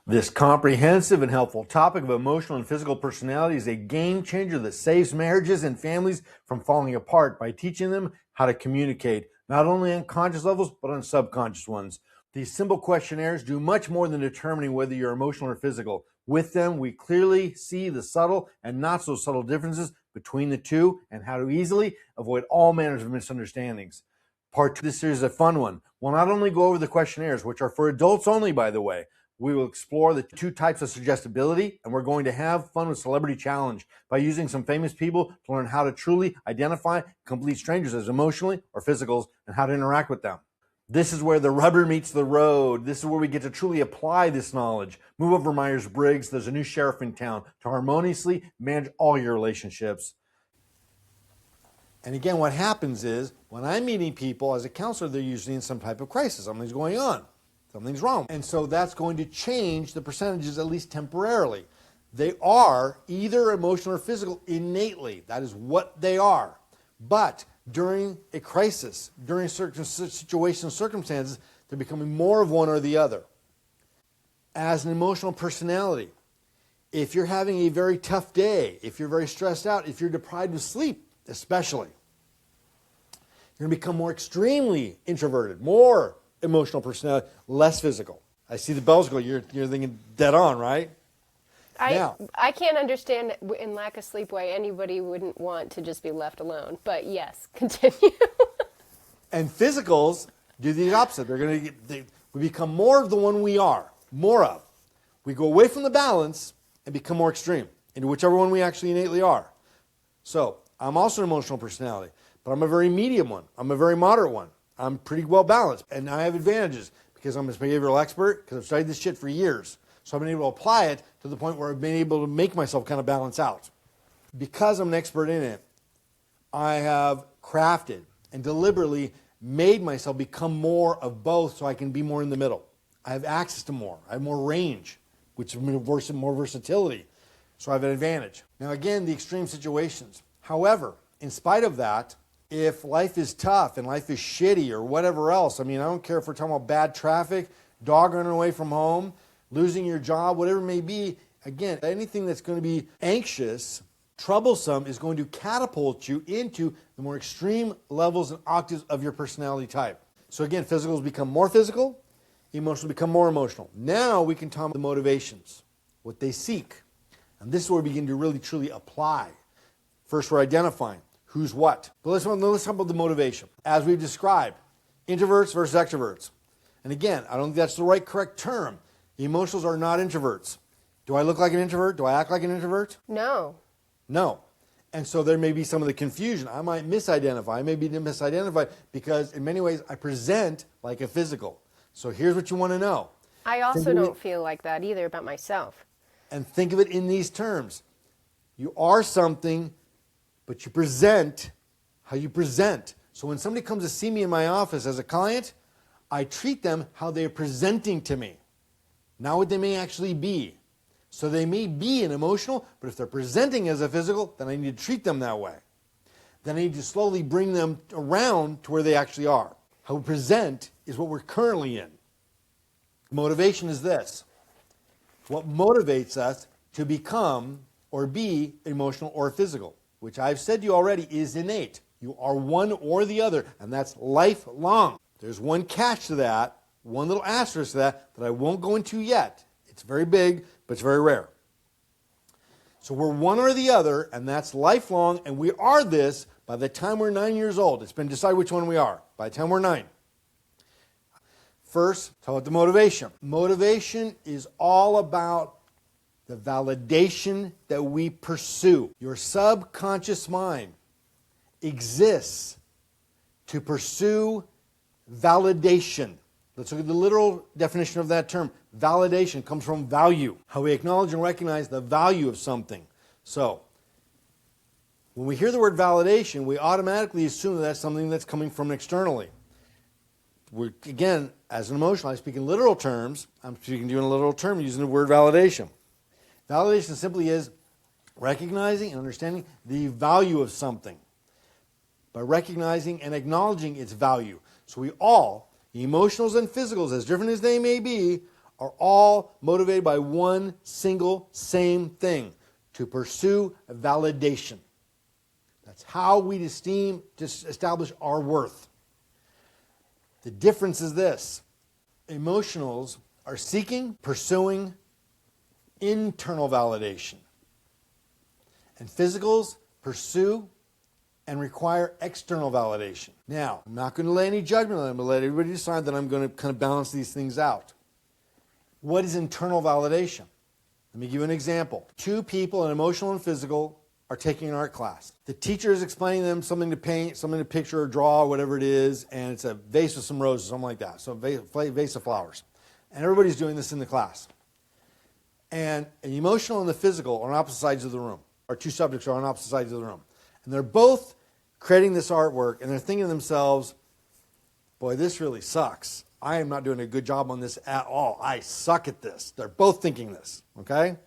This comprehensive and helpful topic of emotional and physical personality is a game changer that saves marriages and families from falling apart by teaching them how to communicate, not only on conscious levels, but on subconscious ones. These simple questionnaires do much more than determining whether you're emotional or physical. With them, we clearly see the subtle and not so subtle differences between the two and how to easily avoid all manners of misunderstandings. Part 2 of this series is a fun one. We'll not only go over the questionnaires, which are for adults only, by the way. We will explore the 2 types of suggestibility, and we're going to have fun with Celebrity Challenge by using some famous people to learn how to truly identify complete strangers as emotionally or physicals and how to interact with them. This is where the rubber meets the road. This is where we get to truly apply this knowledge. Move over Myers-Briggs. There's a new sheriff in town to harmoniously manage all your relationships. And again, what happens is when I'm meeting people as a counselor, they're usually in some type of crisis. Something's going on. Something's wrong. And so that's going to change the percentages, at least temporarily. They are either emotional or physical innately. That is what they are. But during a crisis, during certain situations and circumstances, they're becoming more of one or the other. As an emotional personality, if you're having a very tough day, if you're very stressed out, if you're deprived of sleep, especially, you're going to become more extremely introverted, more emotional personality, less physical. I see the bells go. You're thinking dead on, right? I can't understand in lack of sleep why anybody wouldn't want to just be left alone. But yes, continue. And physicals do the opposite. We become more of the one we are, more of. We go away from the balance and become more extreme into whichever one we actually innately are. So I'm also an emotional personality, but I'm a very medium one. I'm a very moderate one. I'm pretty well balanced, and I have advantages because I'm a behavioral expert, because I've studied this shit for years. So I've been able to apply it to the point where I've been able to make myself kind of balance out. Because I'm an expert in it, I have crafted and deliberately made myself become more of both so I can be more in the middle. I have access to more. I have more range, which is more versatility. So I have an advantage. Now again, the extreme situations. However, in spite of that, if life is tough and life is shitty or whatever else, I don't care if we're talking about bad traffic, dog running away from home, losing your job, whatever it may be, again, anything that's going to be anxious, troublesome, is going to catapult you into the more extreme levels and octaves of your personality type. So again, physicals become more physical, emotional become more emotional. Now we can talk about the motivations, what they seek. And this is where we begin to really truly apply. First, we're identifying who's what. But let's talk about the motivation. As we've described, introverts versus extroverts. And again, I don't think that's the right correct term. Emotionals are not introverts. Do I look like an introvert? Do I act like an introvert? No. No. And so there may be some of the confusion. I might misidentify. I may be misidentified because in many ways I present like a physical. So here's what you want to know. I also don't feel like that either about myself. And think of it in these terms. You are something, but you present how you present. So when somebody comes to see me in my office as a client, I treat them how they're presenting to me, not what they may actually be. So they may be an emotional, but if they're presenting as a physical, then I need to treat them that way. Then I need to slowly bring them around to where they actually are. How we present is what we're currently in. Motivation is this. What motivates us to become or be emotional or physical, which I've said to you already is innate. You are one or the other, and that's lifelong. There's one catch to that, one little asterisk to that I won't go into yet. It's very big, but it's very rare. So we're one or the other, and that's lifelong, and we are this by the time we're 9 years old. It's been decided which one we are by the time we're 9. First, talk about the motivation. Motivation is all about the validation that we pursue. Your subconscious mind exists to pursue validation. Let's look at the literal definition of that term. Validation comes from value, how we acknowledge and recognize the value of something. So, when we hear the word validation, we automatically assume that that's something that's coming from externally. Again, as an emotional, I speak in literal terms. I'm speaking to you in a literal term using the word validation. Validation simply is recognizing and understanding the value of something by recognizing and acknowledging its value. So we all, emotionals and physicals, as different as they may be, are all motivated by one single same thing, to pursue validation. That's how we establish our worth. The difference is this. Emotionals are seeking, pursuing internal validation. And physicals pursue and require external validation. Now, I'm not going to lay any judgment on it. I'm going to let everybody decide that I'm going to kind of balance these things out. What is internal validation? Let me give you an example. Two people, an emotional and physical, are taking an art class. The teacher is explaining them something to paint, something to picture or draw, whatever it is, and it's a vase with some roses, something like that. So a vase of flowers. And everybody's doing this in the class. And the emotional and the physical are on opposite sides of the room. Our two subjects are on opposite sides of the room. And they're both creating this artwork, and they're thinking to themselves, boy, this really sucks. I am not doing a good job on this at all. I suck at this. They're both thinking this, okay?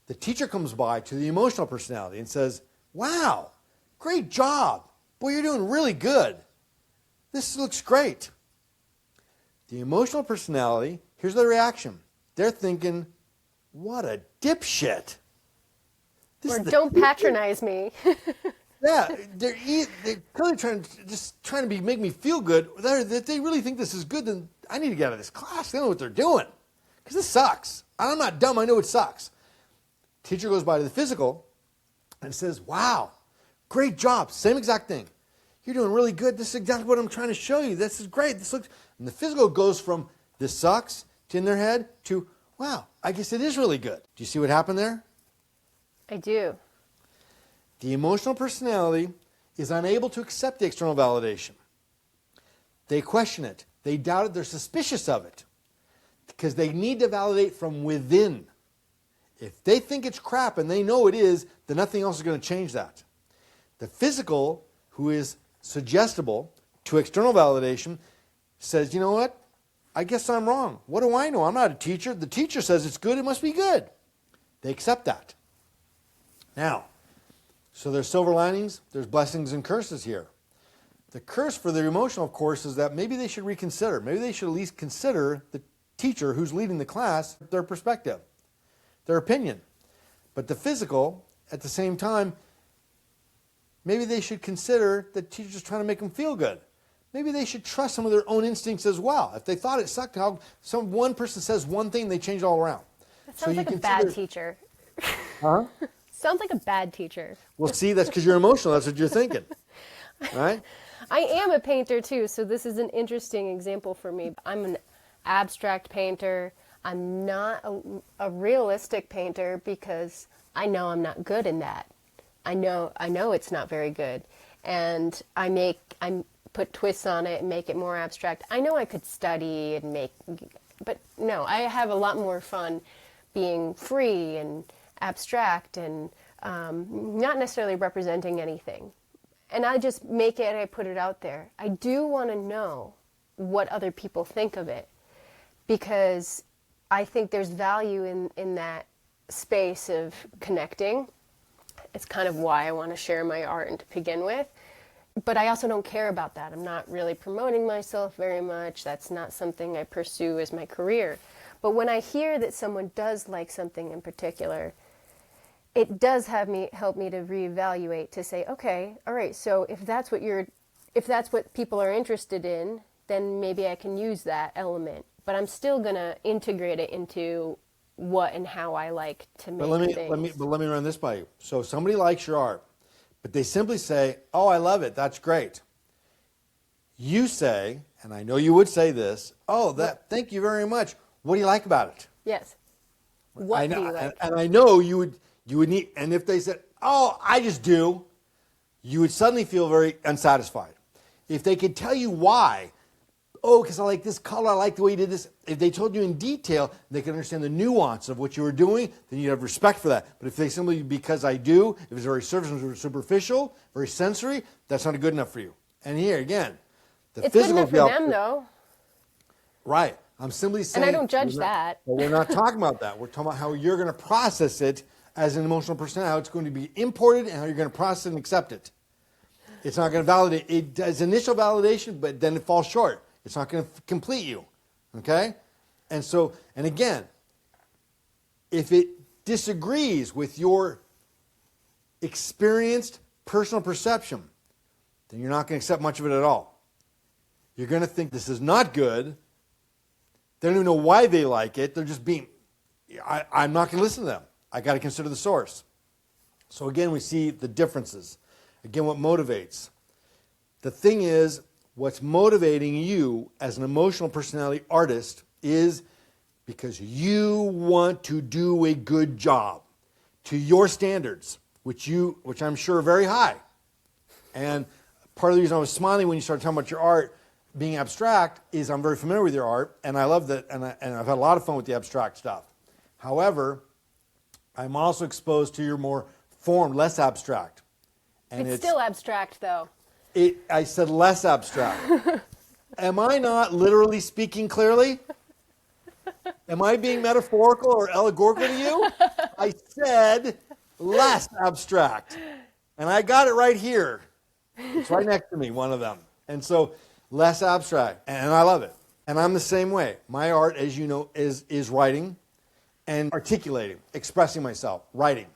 The teacher comes by to the emotional personality and says, wow, great job. Boy, you're doing really good. This looks great. The emotional personality, here's their reaction. They're thinking, what a dipshit. Or don't patronize me. Yeah, they're clearly trying to make me feel good. If they really think this is good, then I need to get out of this class. They don't know what they're doing. Because this sucks. I'm not dumb. I know it sucks. Teacher goes by to the physical and says, wow, great job. Same exact thing. You're doing really good. This is exactly what I'm trying to show you. This is great. This looks... And the physical goes from this sucks to in their head to, wow, I guess it is really good. Do you see what happened there? I do. The emotional personality is unable to accept the external validation. They question it. They doubt it. They're suspicious of it because they need to validate from within. If they think it's crap and they know it is, then nothing else is going to change that. The physical, who is suggestible to external validation, says, you know what? I guess I'm wrong. What do I know? I'm not a teacher. The teacher says it's good. It must be good. They accept that. Now, so there's silver linings. There's blessings and curses here. The curse for the emotional, of course, is that maybe they should reconsider. Maybe they should at least consider the teacher who's leading the class, their perspective, their opinion. But the physical, at the same time, maybe they should consider the teacher's trying to make them feel good. Maybe they should trust some of their own instincts as well. If they thought it sucked, how one person says one thing, they change it all around. That sounds like a bad teacher. Huh? Sounds like a bad teacher. Well, see, that's because you're emotional. That's what you're thinking. Right? I am a painter too, so this is an interesting example for me. I'm an abstract painter. I'm not a realistic painter because I know I'm not good in that. I know it's not very good. And I put twists on it and make it more abstract. I know I could study and but no, I have a lot more fun being free and abstract and not necessarily representing anything. And I just make it and I put it out there. I do want to know what other people think of it because I think there's value in that space of connecting. It's kind of why I want to share my art and to begin with. But I also don't care about that. I'm not really promoting myself very much. That's not something I pursue as my career. But when I hear that someone does like something in particular, it does help me to reevaluate, to say, okay, all right, so if that's what people are interested in, then maybe I can use that element. But I'm still going to integrate it into what and how I like to make things. But let me run this by you. So somebody likes your art, but they simply say, oh, I love it, that's great. You say, and I know you would say this, thank you very much. What do you like about it? Yes. What do you like? And I know you would need, and if they said, oh, I just do, you would suddenly feel very unsatisfied. If they could tell you why, oh, because I like this color, I like the way you did this. If they told you in detail, they could understand the nuance of what you were doing, then you'd have respect for that. But if they simply, because I do, if it's very superficial, very sensory, that's not good enough for you. And here, again, it's good enough for them, though. Right. I'm simply saying. And I don't judge that. But we're not talking about that. We're talking about how you're going to process it as an emotional person, how it's going to be imported, and how you're going to process it and accept it. It's not going to validate. It does initial validation, but then it falls short. It's not going to complete you. Okay? And so, and again, if it disagrees with your experienced personal perception, then you're not going to accept much of it at all. You're going to think this is not good. They don't even know why they like it. They're just being, I'm not going to listen to them. I got to consider the source. So again, we see the differences. Again, what motivates. The thing is, what's motivating you as an emotional personality artist is because you want to do a good job to your standards. which I'm sure are very high. And part of the reason I was smiling when you started talking about your art being abstract is I'm very familiar with your art, and I love that, and I've had a lot of fun with the abstract stuff. However, I'm also exposed to your more formed, less abstract. And It's still abstract, though. I said less abstract. Am I not literally speaking clearly? Am I being metaphorical or allegorical to you? I said less abstract. And I got it right here. It's right next to me, one of them. And so less abstract. And I love it. And I'm the same way. My art, as you know, is writing and articulating, expressing myself, writing.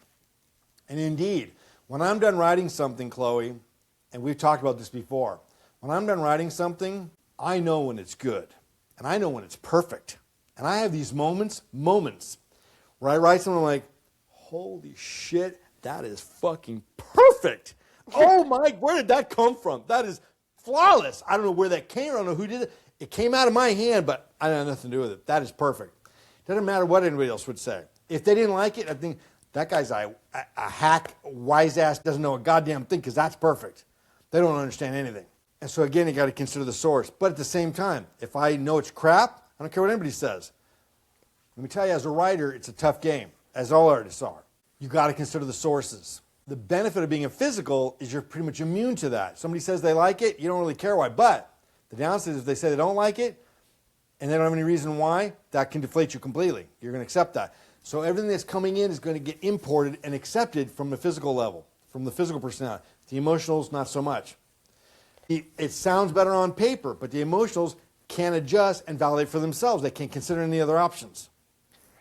And indeed, when I'm done writing something, Chloe, and we've talked about this before, when I'm done writing something, I know when it's good. And I know when it's perfect. And I have these moments where I write something like, holy shit, that is fucking perfect. Oh my, where did that come from? That is flawless. I don't know where that came from. I don't know who did it. It came out of my hand, but I had nothing to do with it. That is perfect. Doesn't matter what anybody else would say. If they didn't like it, I think that guy's a hack, wise ass, doesn't know a goddamn thing, because that's perfect. They don't understand anything. And so again, you got to consider the source. But at the same time, if I know it's crap, I don't care what anybody says. Let me tell you, as a writer, it's a tough game, as all artists are. You got to consider the sources. The benefit of being a physical is you're pretty much immune to that. Somebody says they like it, you don't really care why. But the downside is if they say they don't like it, and they don't have any reason why, that can deflate you completely. You're going to accept that. So everything that's coming in is going to get imported and accepted from the physical level, from the physical personality. The emotionals, not so much. It sounds better on paper, but the emotionals can't adjust and validate for themselves. They can't consider any other options.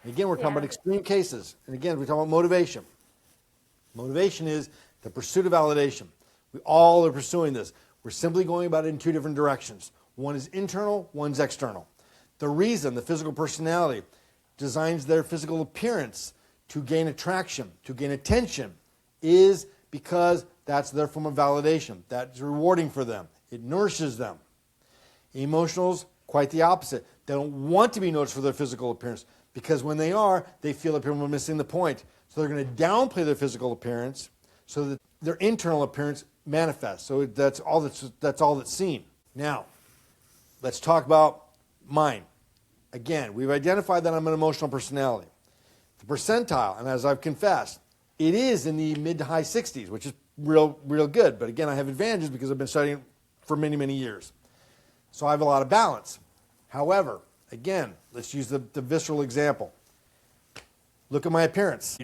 And again, we're talking about extreme cases. And again, we're talking about motivation. Motivation is the pursuit of validation. We all are pursuing this. We're simply going about it in two different directions. One is internal, one's external. The reason the physical personality designs their physical appearance to gain attraction, to gain attention, is because that's their form of validation. That's rewarding for them. It nourishes them. Emotionals, quite the opposite. They don't want to be noticed for their physical appearance, because when they are, they feel that people are missing the point. So they're going to downplay their physical appearance so that their internal appearance manifests. So that's all that's seen. Now, let's talk about mine. Again, we've identified that I'm an emotional personality. The percentile, and as I've confessed, it is in the mid to high 60s, which is real good. But again, I have advantages because I've been studying for many, many years. So I have a lot of balance. However, again, let's use the visceral example. Look at my appearance.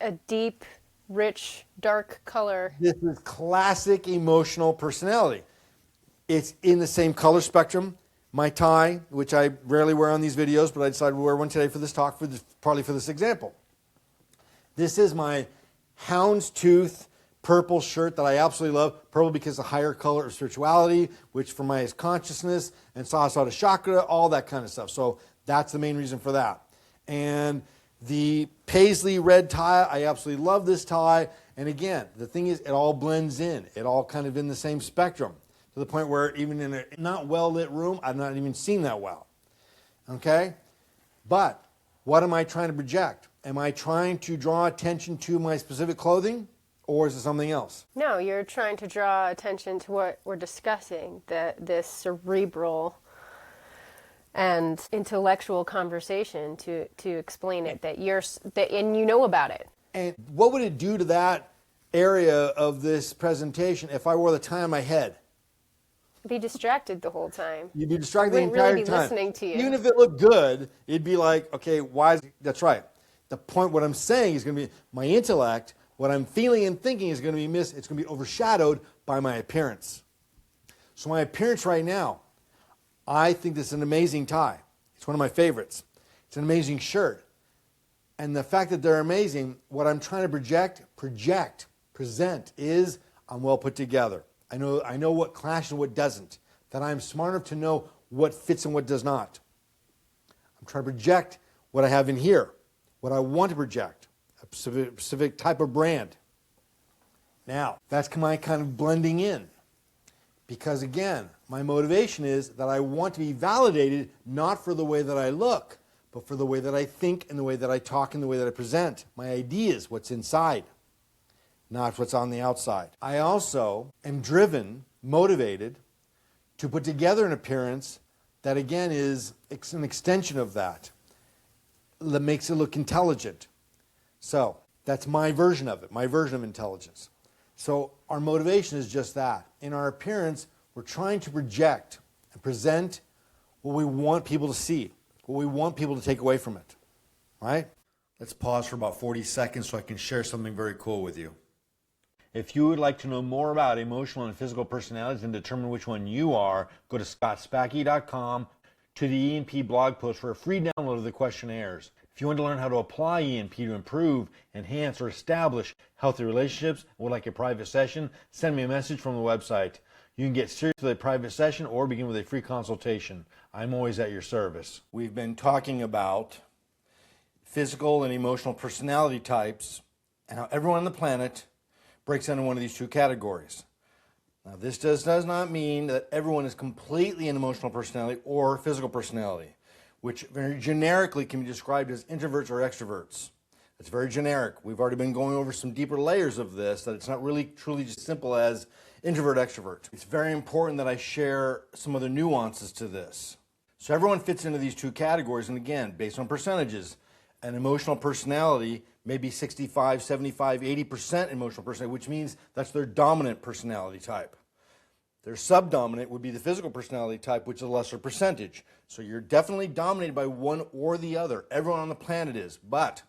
A deep, rich, dark color. This is classic emotional personality. It's in the same color spectrum. My tie, which I rarely wear on these videos, but I decided to wear one today for this talk, partly for this example. This is my houndstooth purple shirt that I absolutely love. Purple because the higher color of spirituality, which for my is consciousness, and Sahasrara chakra, all that kind of stuff. So that's the main reason for that. And the paisley red tie, I absolutely love this tie. And again, the thing is, it all blends in. It all kind of in the same spectrum, to the point where even in a not well-lit room, I've not even seen that well. Okay? But what am I trying to project? Am I trying to draw attention to my specific clothing, or is it something else? No, you're trying to draw attention to what we're discussing, this cerebral and intellectual conversation to explain it, and you know about it. And what would it do to that area of this presentation if I wore the tie on my head? Be distracted the whole time. You'd be distracted the entire really be time. listening to you. Even if it looked good, it'd be like, okay, why is that's right. The point, what I'm saying is going to be my intellect, what I'm feeling and thinking is going to be missed. It's going to be overshadowed by my appearance. So my appearance right now, I think this is an amazing tie. It's one of my favorites. It's an amazing shirt. And the fact that they're amazing, what I'm trying to present is I'm well put together. I know what clashes and what doesn't. That I'm smart enough to know what fits and what does not. I'm trying to project what I have in here, what I want to project, a specific type of brand. Now, that's my kind of blending in. Because again, my motivation is that I want to be validated not for the way that I look, but for the way that I think and the way that I talk and the way that I present. My ideas, what's inside. not what's on the outside. I also am driven, motivated to put together an appearance that, again, is an extension of that makes it look intelligent. So that's my version of it, my version of intelligence. So our motivation is just that. In our appearance, we're trying to project and present what we want people to see, what we want people to take away from it, right? Let's pause for about 40 seconds so I can share something very cool with you. If you would like to know more about emotional and physical personalities and determine which one you are, go to scottspacky.com to the E&P blog post for a free download of the questionnaires. If you want to learn how to apply E&P to improve, enhance, or establish healthy relationships and would like a private session, send me a message from the website. You can get serious with a private session or begin with a free consultation. I'm always at your service. We've been talking about physical and emotional personality types and how everyone on the planet breaks into one of these two categories. Now, this does not mean that everyone is completely an emotional personality or physical personality, which very generically can be described as introverts or extroverts. It's very generic. We've already been going over some deeper layers of this, that it's not really truly just simple as introvert, extrovert. It's very important that I share some other nuances to this. So everyone fits into these two categories, and again, based on percentages, an emotional personality may be 65, 75, 80% emotional personality, which means that's their dominant personality type. Their subdominant would be the physical personality type, which is a lesser percentage. So you're definitely dominated by one or the other. Everyone on the planet is. But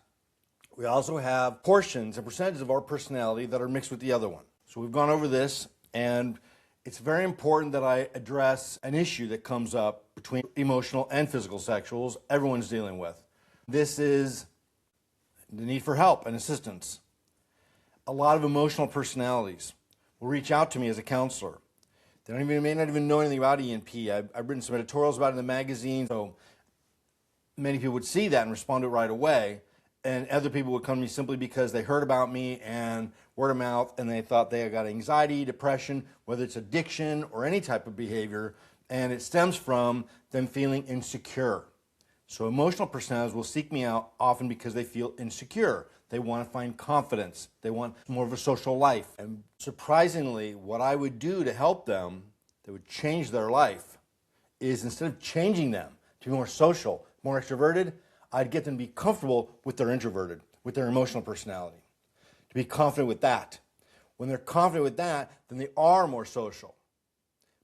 we also have portions and percentages of our personality that are mixed with the other one. So we've gone over this, and it's very important that I address an issue that comes up between emotional and physical sexuals everyone's dealing with. This is the need for help and assistance. A lot of emotional personalities will reach out to me as a counselor. They may not even know anything about E&P. I've written some editorials about it in the magazine, so many people would see that and respond to it right away. And other people would come to me simply because they heard about me and word of mouth, and they thought they got anxiety, depression, whether it's addiction or any type of behavior, and it stems from them feeling insecure. So emotional personalities will seek me out often because they feel insecure. They want to find confidence. They want more of a social life. And surprisingly, what I would do to help them that would change their life is, instead of changing them to be more social, more extroverted, I'd get them to be comfortable with their introverted, with their emotional personality, to be confident with that. When they're confident with that, then they are more social,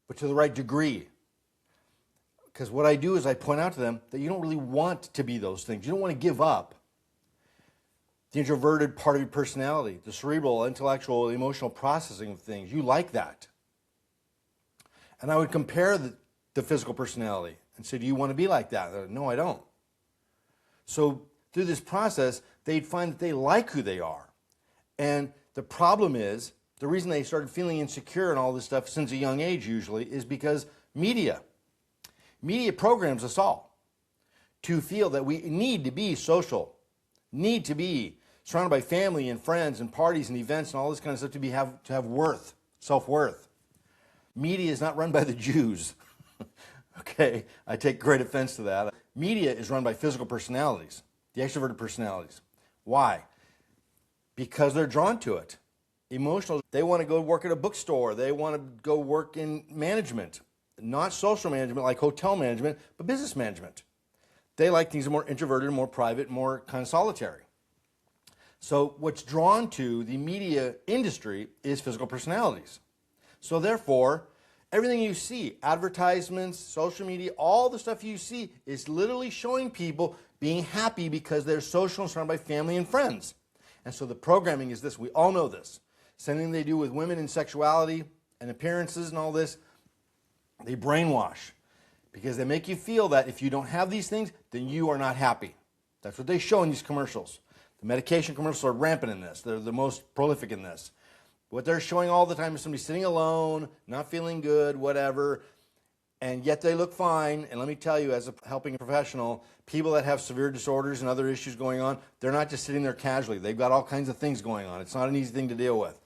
but to the right degree. Because what I do is I point out to them that you don't really want to be those things. You don't want to give up the introverted part of your personality, the cerebral, intellectual, emotional processing of things. You like that. And I would compare the physical personality and say, do you want to be like that? No, I don't. So through this process, they'd find that they like who they are. And the problem is, the reason they started feeling insecure and all this stuff since a young age usually is because media programs us all to feel that we need to be social, need to be surrounded by family and friends and parties and events and all this kind of stuff to have worth, self-worth. Media is not run by the Jews. Okay, I take great offense to that. Media is run by physical personalities, the extroverted personalities. Why? Because they're drawn to it. Emotional, they want to go work at a bookstore. They want to go work in management. Not social management like hotel management, but business management. They like things more introverted, more private, more kind of solitary. So what's drawn to the media industry is physical personalities. So therefore, everything you see, advertisements, social media, all the stuff you see is literally showing people being happy because they're social and surrounded by family and friends. And so the programming is this. We all know this. Same thing they do with women and sexuality and appearances and all this. They brainwash because they make you feel that if you don't have these things, then you are not happy. That's what they show in these commercials. The medication commercials are rampant in this. They're the most prolific in this. What they're showing all the time is somebody sitting alone, not feeling good, whatever, and yet they look fine. And let me tell you, as a helping professional, people that have severe disorders and other issues going on, they're not just sitting there casually. They've got all kinds of things going on. It's not an easy thing to deal with.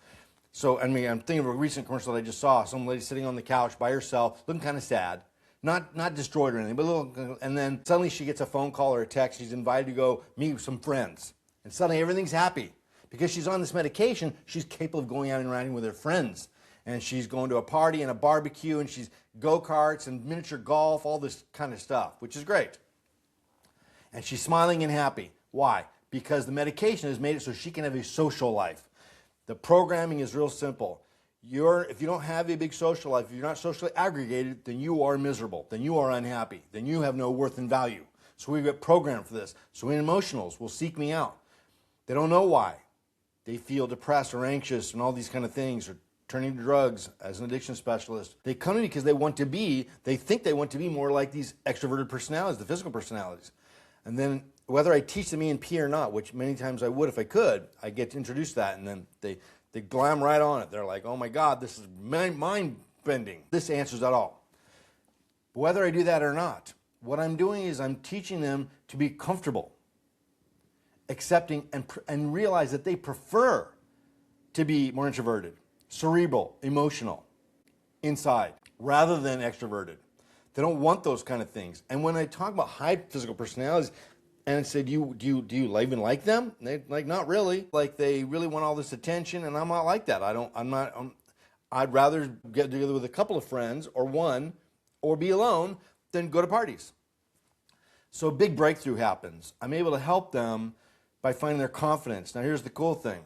So, I mean, I'm thinking of a recent commercial that I just saw. Some lady sitting on the couch by herself, looking kind of sad. Not destroyed or anything, but a little, and then suddenly she gets a phone call or a text. She's invited to go meet with some friends. And suddenly everything's happy Because she's on this medication, she's capable of going out and interacting with her friends. And she's going to a party and a barbecue, and she's go-karts and miniature golf, all this kind of stuff, which is great. And she's smiling and happy. Why? Because the medication has made it so she can have a social life. The programming is real simple. If you don't have a big social life, if you're not socially aggregated, then you are miserable. Then you are unhappy. Then you have no worth and value. So we get programmed for this. So emotionals will seek me out. They don't know why. They feel depressed or anxious and all these kind of things, or turning to drugs as an addiction specialist. They come to me because they think they want to be more like these extroverted personalities, the physical personalities. And then whether I teach them ENP or not, which many times I would if I could, I get to introduce that, and then they glam right on it. They're like, oh my God, this is mind-bending. This answers it all. Whether I do that or not, what I'm doing is I'm teaching them to be comfortable, accepting, and realize that they prefer to be more introverted, cerebral, emotional, inside, rather than extroverted. They don't want those kind of things. And when I talk about high physical personalities, and I say, do you even like them? They like, not really. Like, they really want all this attention, and I'm not like that. I'd rather get together with a couple of friends, or one, or be alone, than go to parties. So a big breakthrough happens. I'm able to help them by finding their confidence. Now here's the cool thing,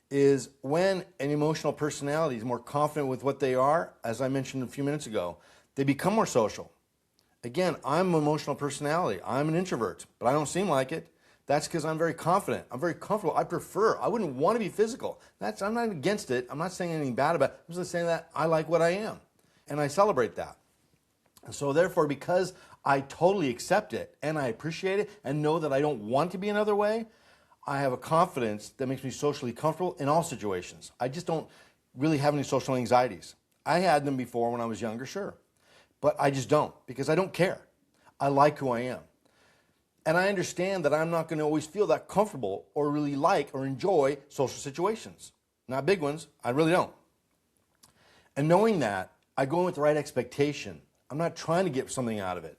is when an emotional personality is more confident with what they are, as I mentioned a few minutes ago, they become more social. Again, I'm an emotional personality. I'm an introvert, but I don't seem like it. That's because I'm very confident. I'm very comfortable. I wouldn't want to be physical. I'm not against it. I'm not saying anything bad about it. I'm just saying that I like what I am, and I celebrate that. And so therefore, because I totally accept it, and I appreciate it, and know that I don't want to be another way, I have a confidence that makes me socially comfortable in all situations. I just don't really have any social anxieties. I had them before when I was younger, sure. But I just don't, because I don't care. I like who I am. And I understand that I'm not going to always feel that comfortable or really like or enjoy social situations. Not big ones, I really don't. And knowing that, I go in with the right expectation. I'm not trying to get something out of it.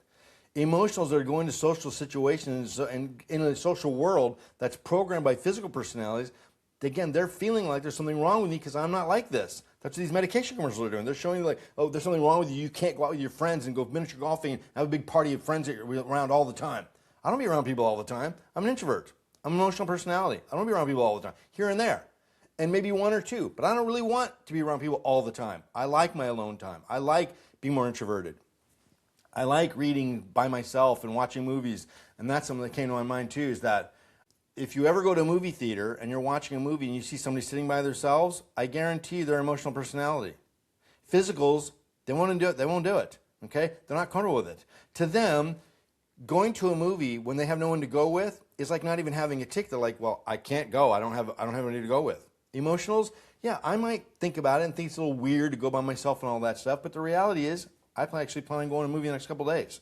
Emotionals that are going to social situations and in a social world that's programmed by physical personalities, again, they're feeling like there's something wrong with me because I'm not like this. That's what these medication commercials are doing. They're showing you like, oh, there's something wrong with you. You can't go out with your friends and go miniature golfing and have a big party of friends that you're around all the time. I don't be around people all the time. I'm an introvert. I'm an emotional personality. I don't be around people all the time. Here and there. And maybe one or two. But I don't really want to be around people all the time. I like my alone time. I like being more introverted. I like reading by myself and watching movies. And that's something that came to my mind too, is that if you ever go to a movie theater and you're watching a movie and you see somebody sitting by themselves, I guarantee you they're emotional personality. Physicals, they won't do it. They won't do it. Okay? They're not comfortable with it. To them, going to a movie when they have no one to go with is like not even having a ticket. They're like, well, I can't go. I don't have anybody to go with. Emotionals, yeah, I might think about it and think it's a little weird to go by myself and all that stuff, but the reality is I actually plan on going to a movie in the next couple of days.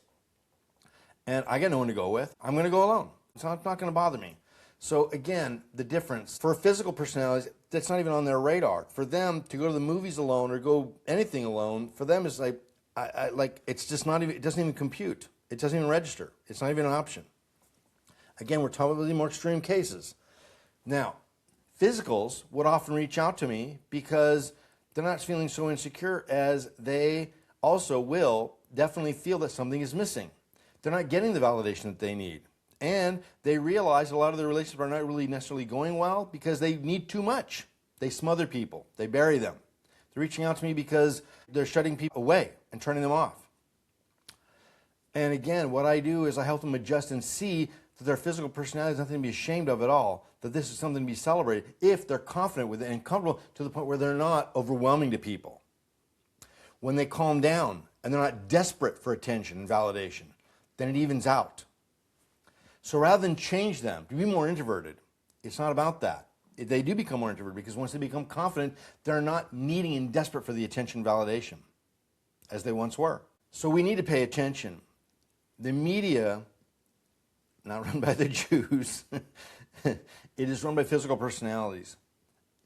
And I got no one to go with. I'm going to go alone. It's not going to bother me. So again, the difference. For physical personalities, that's not even on their radar. For them to go to the movies alone or go anything alone, for them is like, it's just not even, it doesn't even compute. It doesn't even register. It's not even an option. Again, we're talking about the more extreme cases. Now, physicals would often reach out to me because they're not feeling so insecure, as they also will definitely feel that something is missing. They're not getting the validation that they need. And they realize a lot of their relationships are not really necessarily going well because they need too much. They smother people. They bury them. They're reaching out to me because they're shutting people away and turning them off. And again, what I do is I help them adjust and see that their physical personality is nothing to be ashamed of at all, that this is something to be celebrated if they're confident with it and comfortable to the point where they're not overwhelming to people. When they calm down and they're not desperate for attention and validation, then it evens out. So rather than change them to be more introverted, it's not about that. They do become more introverted because once they become confident, they're not needing and desperate for the attention and validation as they once were. So we need to pay attention. The media, not run by the Jews, it is run by physical personalities.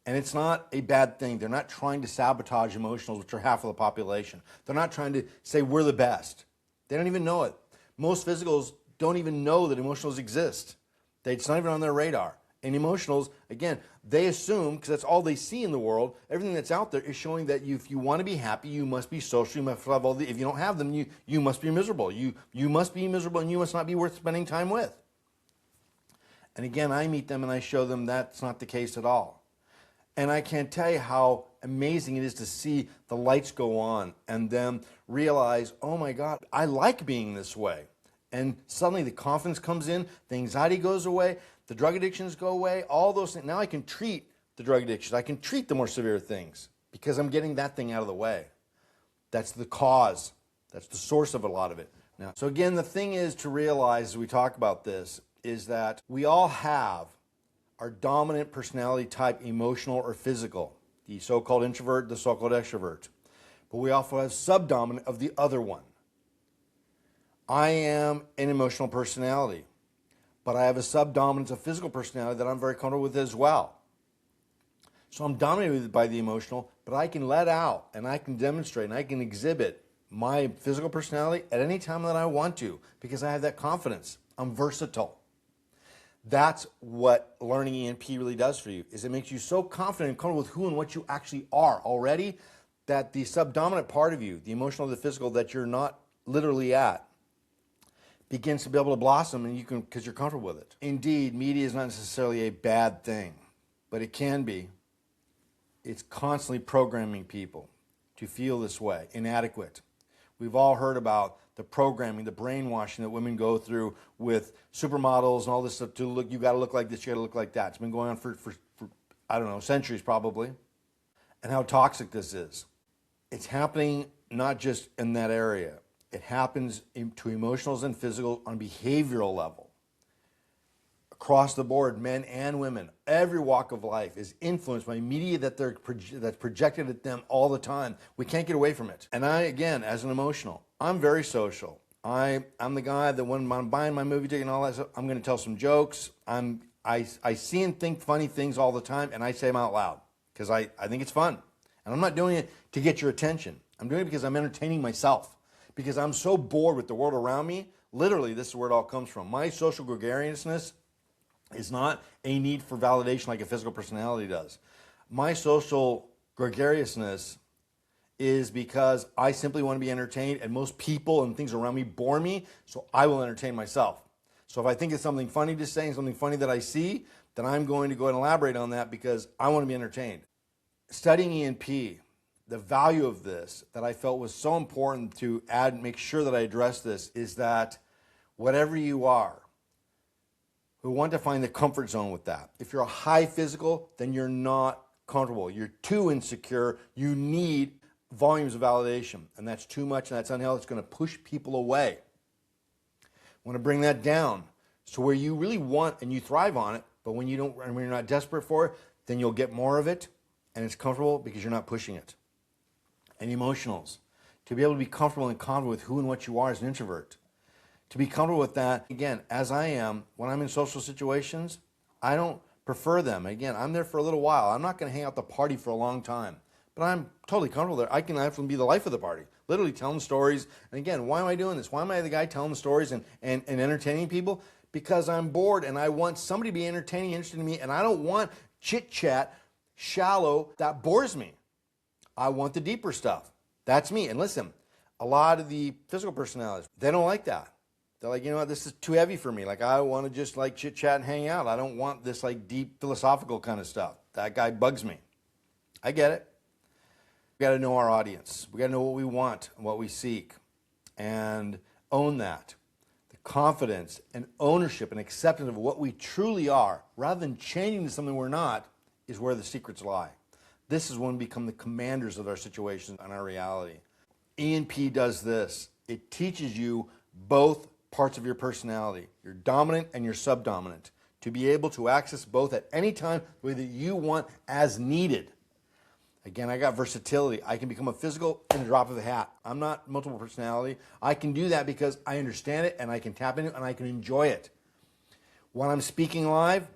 And it's not a bad thing. They're not trying to sabotage emotionals, which are half of the population. They're not trying to say we're the best. They don't even know it. Most physicals don't even know that emotionals exist. It's not even on their radar. And emotionals, again, they assume, because that's all they see in the world, everything that's out there is showing that if you want to be happy, you must be social, you must have all the, if you don't have them, you must be miserable. You must be miserable and you must not be worth spending time with. And again, I meet them and I show them that's not the case at all. And I can't tell you how amazing it is to see the lights go on and them realize, oh my God, I like being this way. And suddenly the confidence comes in, the anxiety goes away, the drug addictions go away, all those things. Now I can treat the drug addictions. I can treat the more severe things because I'm getting that thing out of the way. That's the cause. That's the source of a lot of it. Now, so again, the thing is to realize as we talk about this is that we all have our dominant personality type, emotional or physical, the so-called introvert, the so-called extrovert. But we also have subdominant of the other one. I am an emotional personality, but I have a subdominance of physical personality that I'm very comfortable with as well. So I'm dominated by the emotional, but I can let out and I can demonstrate and I can exhibit my physical personality at any time that I want to because I have that confidence. I'm versatile. That's what learning ENP really does for you, is it makes you so confident and comfortable with who and what you actually are already that the subdominant part of you, the emotional, the physical that you're not literally at, begins to be able to blossom and you can, because you're comfortable with it. Indeed, media is not necessarily a bad thing, but it can be. It's constantly programming people to feel this way, inadequate. We've all heard about the programming, the brainwashing that women go through with supermodels and all this stuff to look, you got to look like this, you got to look like that. It's been going on for I don't know, centuries probably. And how toxic this is. It's happening not just in that area. It happens to emotionals and physical on a behavioral level. Across the board, men and women, every walk of life is influenced by media that's projected at them all the time. We can't get away from it. And I, again, as an emotional, I'm very social. I'm the guy that when I'm buying my movie ticket and all that stuff, I'm going to tell some jokes. I see and think funny things all the time, and I say them out loud because I think it's fun. And I'm not doing it to get your attention. I'm doing it because I'm entertaining myself. Because I'm so bored with the world around me, literally this is where it all comes from. My social gregariousness is not a need for validation like a physical personality does. My social gregariousness is because I simply want to be entertained and most people and things around me bore me, so I will entertain myself. So if I think it's something funny to say and something funny that I see, then I'm going to go and elaborate on that because I want to be entertained. Studying ENP, the value of this that I felt was so important to add, make sure that I address this, is that whatever you are, we want to find the comfort zone with that. If you're a high physical, then you're not comfortable. You're too insecure. You need volumes of validation, and that's too much, and that's unhealthy. It's going to push people away. I want to bring that down so where you really want and you thrive on it, but when you don't, and when you're not desperate for it, then you'll get more of it, and it's comfortable because you're not pushing it. And emotionals, to be able to be comfortable and confident with who and what you are as an introvert. To be comfortable with that, again, as I am, when I'm in social situations, I don't prefer them. Again, I'm there for a little while. I'm not going to hang out at the party for a long time, but I'm totally comfortable there. I can actually be the life of the party, literally telling stories. And again, why am I doing this? Why am I the guy telling the stories and entertaining people? Because I'm bored and I want somebody to be entertaining, interested in me, and I don't want chit-chat, shallow, that bores me. I want the deeper stuff. That's me. And listen, a lot of the physical personalities, they don't like that. They're like, you know what, this is too heavy for me. Like, I want to just like chit chat and hang out. I don't want this like deep philosophical kind of stuff. That guy bugs me. I get it. We got to know our audience. We got to know what we want and what we seek and own that. The confidence and ownership and acceptance of what we truly are rather than changing to something we're not is where the secrets lie. This is when we become the commanders of our situations and our reality. ENP does this. It teaches you both parts of your personality, your dominant and your subdominant, to be able to access both at any time the way that you want as needed. Again, I got versatility. I can become a physical in a drop of a hat. I'm not multiple personality. I can do that because I understand it and I can tap into it and I can enjoy it. When I'm speaking live,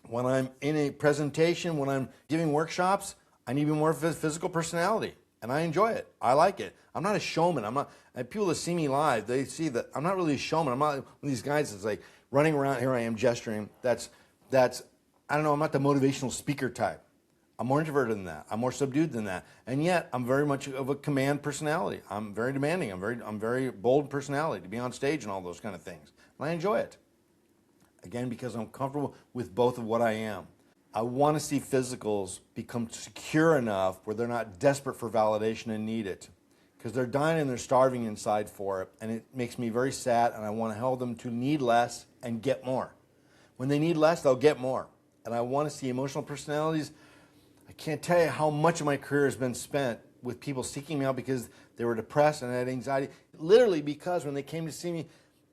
when I'm in a presentation, when I'm giving workshops, I need to be more physical personality, and I enjoy it. I like it. I'm not a showman. I'm not. And people that see me live, they see that I'm not really a showman. I'm not one of these guys that's like running around. Here I am gesturing. That's I don't know, I'm not the motivational speaker type. I'm more introverted than that. I'm more subdued than that. And yet, I'm very much of a command personality. I'm very demanding. I'm very bold personality to be on stage and all those kind of things. And I enjoy it. Again, because I'm comfortable with both of what I am. I want to see physicals become secure enough where they're not desperate for validation and need it. Because they're dying and they're starving inside for it. And it makes me very sad, and I want to help them to need less and get more. When they need less, they'll get more. And I want to see emotional personalities. I can't tell you how much of my career has been spent with people seeking me out because they were depressed and had anxiety. Literally because when they came to see me,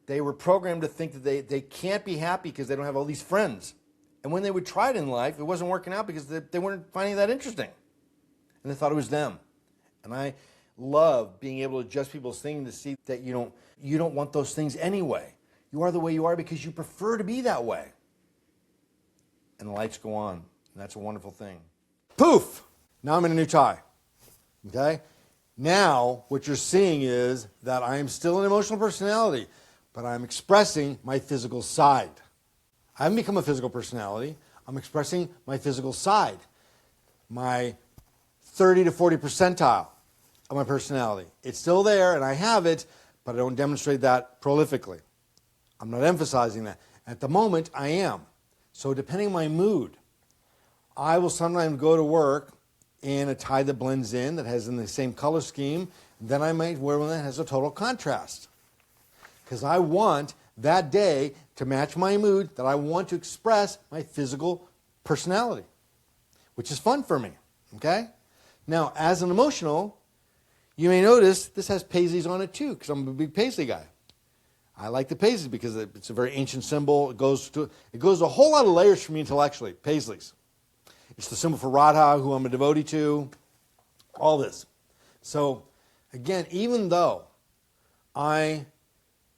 they were programmed to think that they can't be happy because they don't have all these friends. And when they would try it in life, it wasn't working out because they weren't finding that interesting. And they thought it was them. And I love being able to adjust people's thinking to see that you don't want those things anyway. You are the way you are because you prefer to be that way. And the lights go on. And that's a wonderful thing. Poof! Now I'm in a new tie. Okay? Now what you're seeing is that I am still an emotional personality, but I'm expressing my physical side. I haven't become a physical personality. I'm expressing my physical side. My 30 to 40 percentile of my personality. It's still there and I have it, but I don't demonstrate that prolifically. I'm not emphasizing that. At the moment, I am. So depending on my mood, I will sometimes go to work in a tie that blends in, that has in the same color scheme. Then I might wear one that has a total contrast. Because I want that day to match my mood, that I want to express my physical personality, which is fun for me. Okay? Now, as an emotional, you may notice this has paisleys on it too, because I'm a big paisley guy. I like the paisleys because it's a very ancient symbol. It goes a whole lot of layers for me intellectually, paisleys. It's the symbol for Radha, who I'm a devotee to, all this. So, again, even though I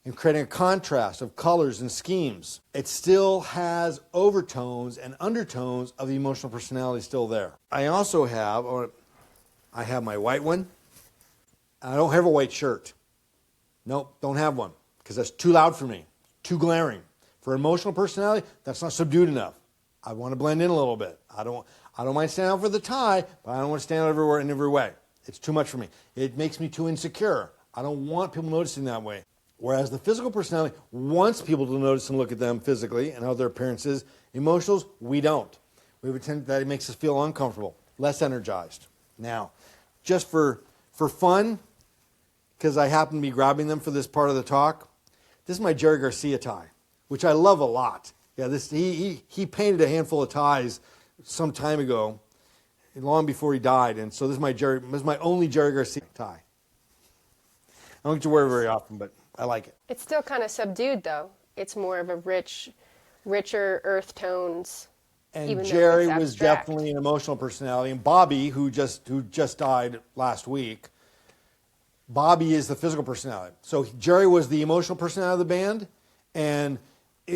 am creating a contrast of colors and schemes, it still has overtones and undertones of the emotional personality still there. I also have, my white one. I don't have a white shirt. Nope, don't have one, because that's too loud for me, too glaring. For emotional personality, that's not subdued enough. I want to blend in a little bit. I don't mind standing out for the tie, but I don't want to stand out everywhere in every way. It's too much for me. It makes me too insecure. I don't want people noticing that way. Whereas the physical personality wants people to notice and look at them physically and how their appearance is. Emotionals, we don't. We have a tendency that it makes us feel uncomfortable, less energized. Now, just for fun, because I happen to be grabbing them for this part of the talk, this is my Jerry Garcia tie, which I love a lot. Yeah, he painted a handful of ties some time ago, long before he died, and so this is my only Jerry Garcia tie. I don't get to wear it very often, but I like it. It's still kind of subdued, though. It's more of a richer earth tones. And even Jerry though it's was abstract. definitely an emotional personality, and Bobby, who just died last week, Bobby is the physical personality. So Jerry was the emotional personality of the band, and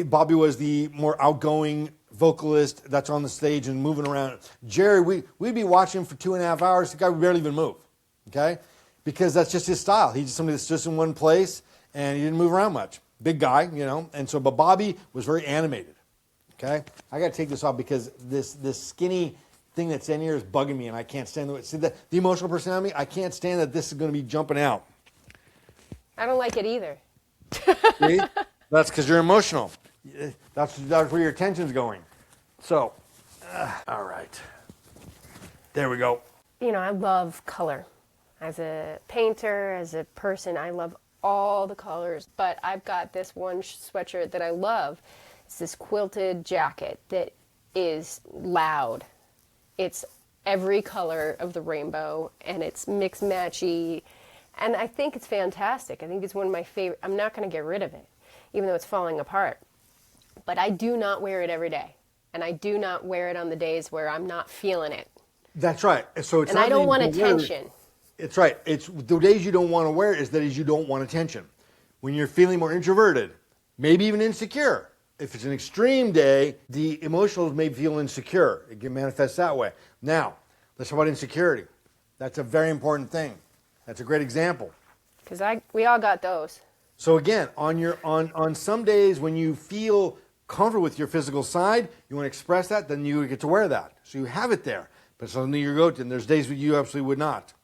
Bobby was the more outgoing vocalist that's on the stage and moving around. Jerry, we'd be watching him for 2.5 hours. The guy would barely even move, okay? Because that's just his style. He's just somebody that's just in one place, and he didn't move around much. Big guy, and so, but Bobby was very animated, okay? I got to take this off because this skinny thing that's in here is bugging me, and I can't stand it. See, the emotional personality, I can't stand that this is going to be jumping out. I don't like it either. See? That's because you're emotional. That's where your attention's going. So, all right. There we go. I love color. As a painter, as a person, I love all the colors. But I've got this one sweatshirt that I love. It's this quilted jacket that is loud. It's every color of the rainbow, and it's mix-matchy. And I think it's fantastic. I think it's one of my favorite. I'm not going to get rid of it, even though it's falling apart. But I do not wear it every day. And I do not wear it on the days where I'm not feeling it. That's right. So it's and I don't want attention. It's right. It's the days you don't want to wear it is the days you don't want attention. When you're feeling more introverted, maybe even insecure. If it's an extreme day, the emotionals may feel insecure. It can manifest that way. Now, let's talk about insecurity. That's a very important thing. That's a great example. Because we all got those. So again, on some days when you feel comfortable with your physical side, you want to express that, then you get to wear that. So you have it there. But suddenly you go to, and there's days when you absolutely would not.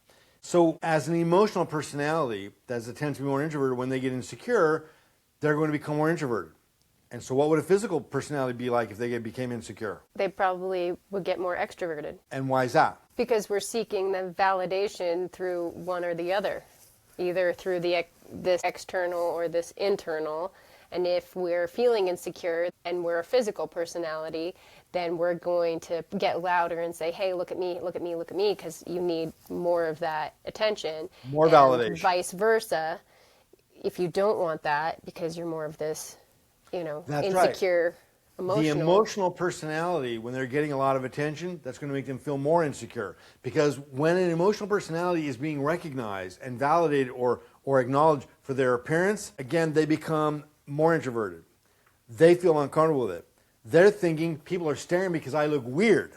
So as an emotional personality that has a tendency to be more introverted, when they get insecure, they're going to become more introverted. And so what would a physical personality be like if they became insecure? They probably would get more extroverted. And why is that? Because we're seeking the validation through one or the other, either through this external or this internal. And if we're feeling insecure and we're a physical personality, then we're going to get louder and say, hey, look at me, look at me, look at me, because you need more of that attention. More and validation. Vice versa, if you don't want that because you're more of this, That's insecure, emotional. The emotional personality, when they're getting a lot of attention, that's going to make them feel more insecure. Because when an emotional personality is being recognized and validated or acknowledged for their appearance, again, they become more introverted. They feel uncomfortable with it. They're thinking people are staring because I look weird.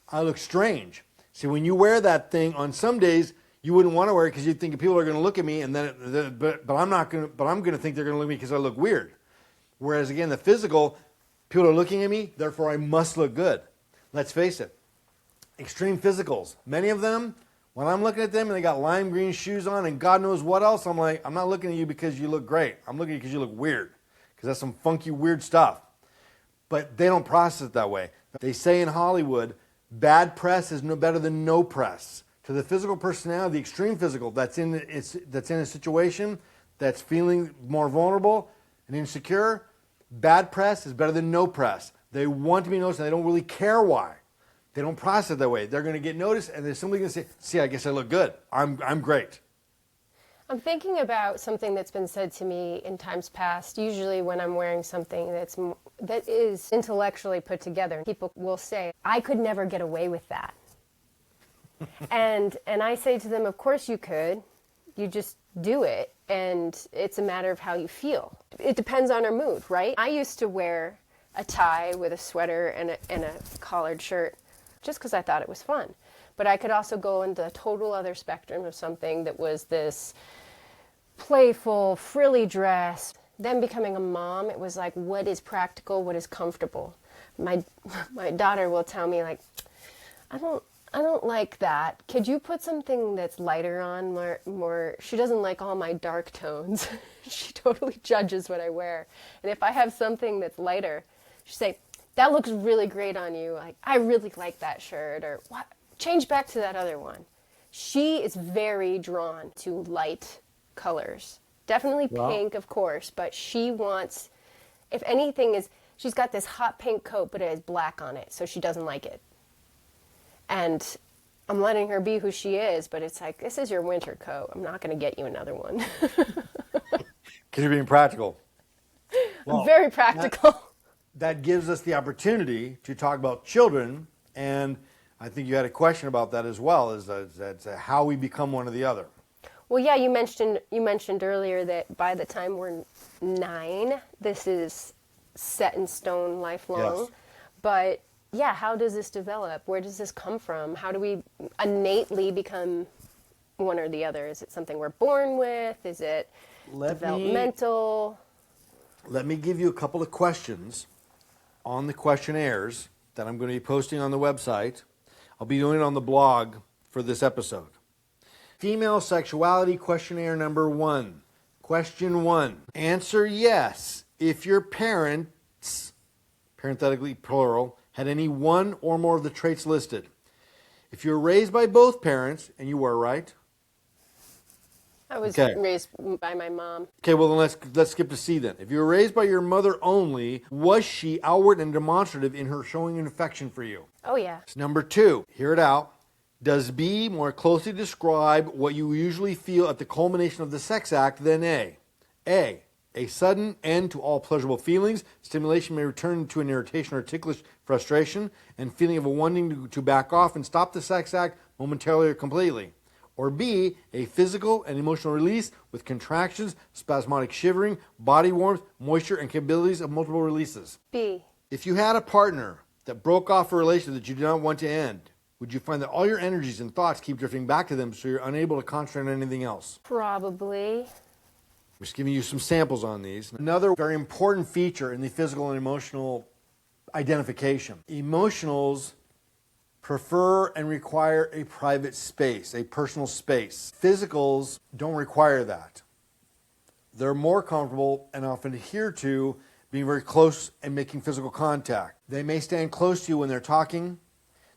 I look strange. See, when you wear that thing, on some days you wouldn't want to wear it because you think people are going to look at me, and but I'm not going to. But I'm going to think they're going to look at me because I look weird. Whereas again, the physical, people are looking at me, therefore I must look good. Let's face it. Extreme physicals, many of them, when I'm looking at them and they got lime green shoes on and God knows what else, I'm like, I'm not looking at you because you look great. I'm looking at you because you look weird. Because that's some funky, weird stuff. But they don't process it that way. They say in Hollywood, bad press is no better than no press. To the physical personality, the extreme physical that's in a situation that's feeling more vulnerable and insecure, bad press is better than no press. They want to be noticed and they don't really care why. They don't process it that way. They're going to get noticed and they're simply going to say, see, I guess I look good. I'm great. I'm thinking about something that's been said to me in times past, usually when I'm wearing something that is intellectually put together. People will say, I could never get away with that. and I say to them, of course you could. You just do it, and it's a matter of how you feel. It depends on our mood, right? I used to wear a tie with a sweater and a collared shirt just because I thought it was fun. But I could also go into a total other spectrum of something that was this playful, frilly dress. Then becoming a mom, it was like, what is practical, what is comfortable? My daughter will tell me, like, I don't like that. Could you put something that's lighter on, more? She doesn't like all my dark tones. She totally judges what I wear. And if I have something that's lighter, she'll say, that looks really great on you. Like, I really like that shirt, or what? Change back to that other one. She is very drawn to light colors. Definitely pink, of course, but she wants, if anything she's got this hot pink coat, but it has black on it, so she doesn't like it. And I'm letting her be who she is, but it's like, this is your winter coat. I'm not going to get you another one. Because you're being practical. I'm very practical. That gives us the opportunity to talk about children, and I think you had a question about that as well, is how we become one or the other. Well, yeah, you mentioned earlier that by the time we're 9, this is set in stone, lifelong. Yes. But yeah, how does this develop? Where does this come from? How do we innately become one or the other? Is it something we're born with? Is it developmental? Let me give you a couple of questions on the questionnaires that I'm going to be posting on the website. I'll be doing it on the blog for this episode. Female sexuality questionnaire number 1. Question 1. Answer yes if your parents, parenthetically plural, had any one or more of the traits listed. If you're raised by both parents, and you were, right? I was raised by my mom. Okay, well then let's skip to C then. If you were raised by your mother only, was she outward and demonstrative in her showing an affection for you? Oh yeah. Number 2, hear it out. Does B more closely describe what you usually feel at the culmination of the sex act than A? A sudden end to all pleasurable feelings. Stimulation may return to an irritation or ticklish frustration and feeling of a wanting to back off and stop the sex act momentarily or completely. Or B, a physical and emotional release with contractions, spasmodic shivering, body warmth, moisture, and capabilities of multiple releases. B. If you had a partner that broke off a relationship that you did not want to end, would you find that all your energies and thoughts keep drifting back to them so you're unable to concentrate on anything else? Probably. I'm just giving you some samples on these. Another very important feature in the physical and emotional identification. Emotionals prefer and require a private space, a personal space. Physicals don't require that. They're more comfortable and often adhere to being very close and making physical contact. They may stand close to you when they're talking.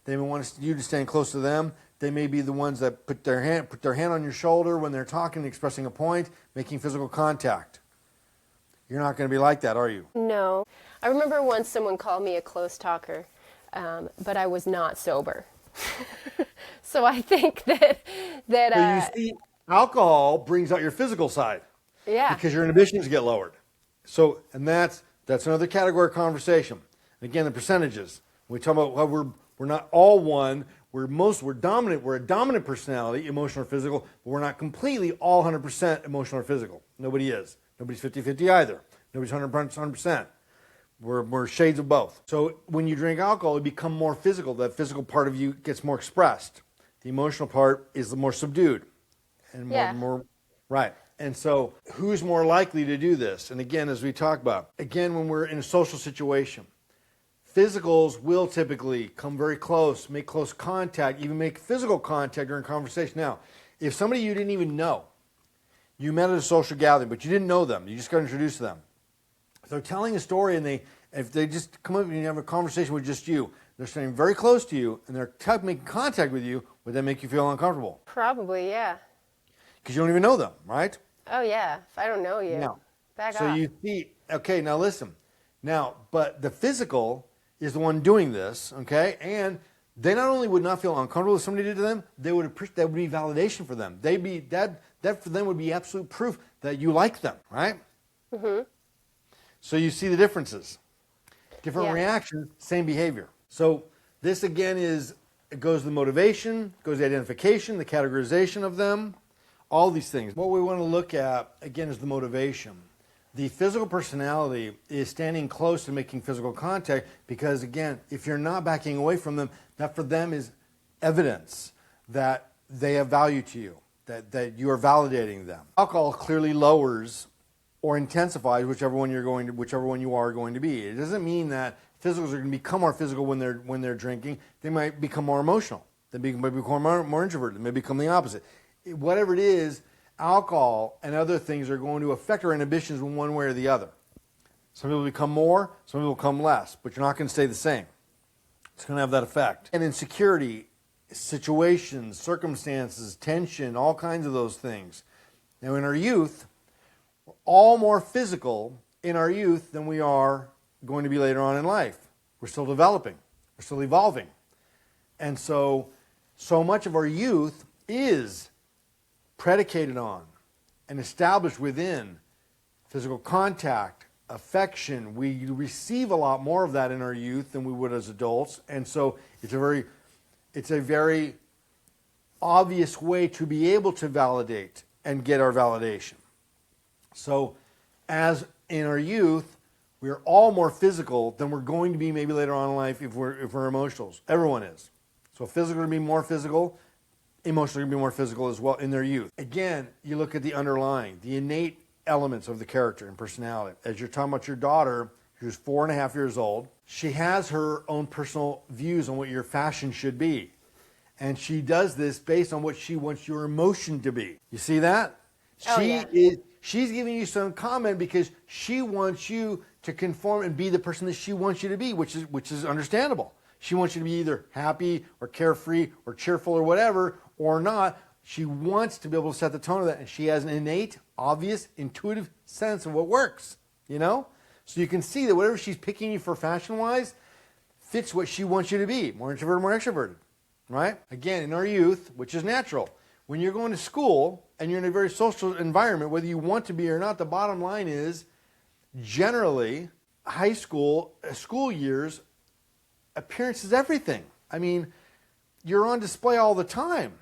They may want you to stand close to them. They may be the ones that put their hand on your shoulder when they're talking, expressing a point, making physical contact. You're not going to be like that, are you? No. I remember once someone called me a close talker, but I was not sober. So I think that So you see, alcohol brings out your physical side. yeah. Because your inhibitions get lowered. So, and that's another category of conversation. And again, the percentages. We talk about how we're not all one. We're dominant. We're a dominant personality, emotional or physical, but we're not completely all 100% emotional or physical. Nobody is. Nobody's 50-50 either. Nobody's 100%. We're shades of both. So when you drink alcohol, you become more physical. That physical part of you gets more expressed. The emotional part is more subdued. And more right. And so who's more likely to do this? And again, as we talk about, when we're in a social situation, physicals will typically come very close, make close contact, even make physical contact during conversation. Now, if somebody you didn't even know, you met at a social gathering, but you didn't know them, you just got introduced to them. If they're telling a story and if they just come up and you have a conversation with just you, they're standing very close to you and they're making contact with you, would that make you feel uncomfortable? Probably, yeah. Because you don't even know them, right? Oh, yeah. If I don't know you, back off. So you see, okay, now listen. Now, but the physical is the one doing this, okay? And they not only would not feel uncomfortable if somebody did to them, they would appreciate, that would be validation for them. That for them would be absolute proof that you like them, right? Mm-hmm. So you see the differences. Different reactions, same behavior. So this again it goes to the motivation, goes to the identification, the categorization of them, all these things. What we want to look at, again, is the motivation. The physical personality is standing close to making physical contact because, again, if you're not backing away from them, that for them is evidence that they have value to you, that you are validating them. Alcohol clearly lowers or intensifies whichever one you are going to be. It doesn't mean that physicals are going to become more physical when they're drinking. They might become more emotional. They might become more introverted. They may become the opposite. Whatever it is, alcohol and other things are going to affect our inhibitions in one way or the other. Some people become more, some people become less, but you're not going to stay the same. It's going to have that effect. And insecurity, situations, circumstances, tension, all kinds of those things. Now in our youth, we're all more physical in our youth than we are going to be later on in life. We're still developing. We're still evolving. And so much of our youth is predicated on and established within physical contact, affection. We receive a lot more of that in our youth than we would as adults, and so it's a very obvious way to be able to validate and get our validation. So as in our youth, we're all more physical than we're going to be maybe later on in life if we're emotionals. Everyone is. So physical to be more physical, emotionally going to be more physical as well in their youth. Again, you look at the underlying, the innate elements of the character and personality. As you're talking about your daughter, who's 4.5 years old, she has her own personal views on what your fashion should be. And she does this based on what she wants your emotion to be. You see that? She's giving you some comment because she wants you to conform and be the person that she wants you to be, which is understandable. She wants you to be either happy or carefree or cheerful or whatever, or not. She wants to be able to set the tone of that, and she has an innate, obvious, intuitive sense of what works, you know? So you can see that whatever she's picking you for fashion-wise fits what she wants you to be, more introverted, more extroverted, right? Again, in our youth, which is natural, when you're going to school and you're in a very social environment, whether you want to be or not, the bottom line is generally high school, school years, appearance is everything. I mean, you're on display all the time.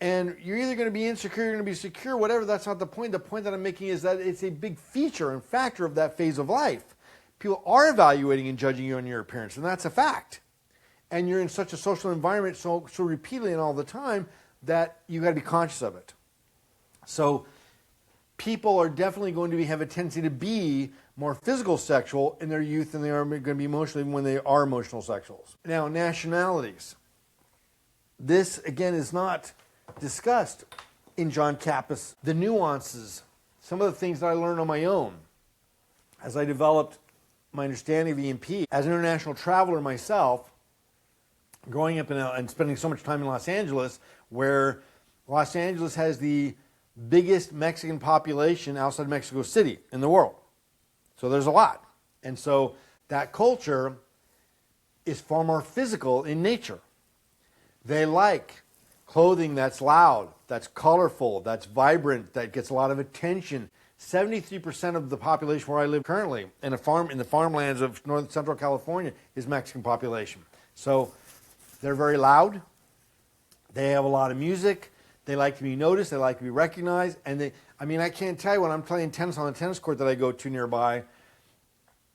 And you're either going to be insecure, you're going to be secure, whatever. That's not the point. The point that I'm making is that it's a big feature and factor of that phase of life. People are evaluating and judging you on your appearance, and that's a fact. And you're in such a social environment so repeatedly and all the time that you got to be conscious of it. So people are definitely going to have a tendency to be more physical sexual in their youth than they are going to be emotional even when they are emotional sexuals. Now, nationalities. This, again, is not discussed in John Kappas. The nuances, some of the things that I learned on my own as I developed my understanding of EMP. As an international traveler myself, growing up and spending so much time in Los Angeles, where Los Angeles has the biggest Mexican population outside Mexico City in the world. So there's a lot. And so that culture is far more physical in nature. They like clothing that's loud, that's colorful, that's vibrant, that gets a lot of attention. 73% of the population where I live currently in the farmlands of northern central California is Mexican population. So they're very loud. They have a lot of music. They like to be noticed. They like to be recognized. And I can't tell you, when I'm playing tennis on the tennis court that I go to nearby,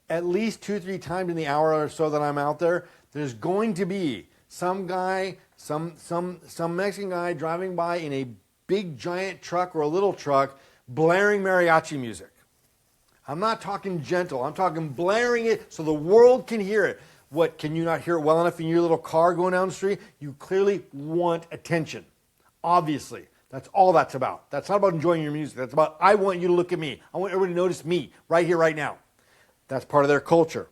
at least 2-3 times in the hour or so that I'm out there, there's going to be some guy, some Mexican guy driving by in a big giant truck or a little truck blaring mariachi music. I'm not talking gentle. I'm talking blaring it so the world can hear it. What, can you not hear it well enough in your little car going down the street? You clearly want attention. Obviously. That's all that's about. That's not about enjoying your music. That's about, I want you to look at me. I want everybody to notice me right here, right now. That's part of their culture.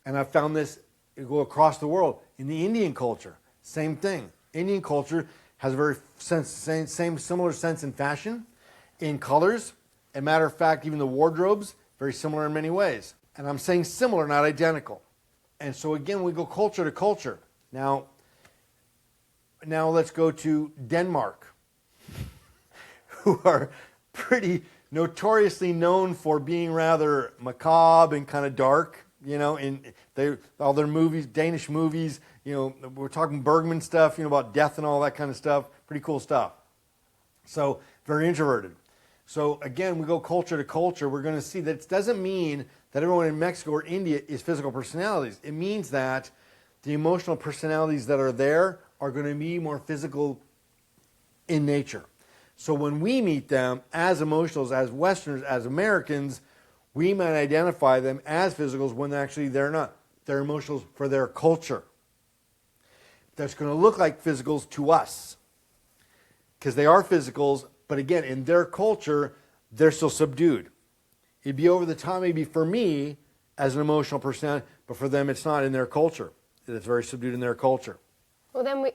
And I've found this go across the world. In the Indian culture, same thing. Indian culture has a very similar sense in fashion, in colors. As a matter of fact, even the wardrobes, very similar in many ways. And I'm saying similar, not identical. And so again, we go culture to culture. Now let's go to Denmark, who are pretty notoriously known for being rather macabre and kind of dark. In all their movies, Danish movies, we're talking Bergman stuff, about death and all that kind of stuff. Pretty cool stuff. So very introverted. So again, we go culture to culture. We're going to see that it doesn't mean that everyone in Mexico or India is physical personalities. It means that the emotional personalities that are there are going to be more physical in nature. So when we meet them as emotionals, as Westerners, as Americans, we might identify them as physicals when actually they're not. They're emotionals for their culture. That's going to look like physicals to us because they are physicals, but again, in their culture, they're still subdued. It'd be over the top maybe for me as an emotional personality, but for them it's not in their culture. It's very subdued in their culture. Well, then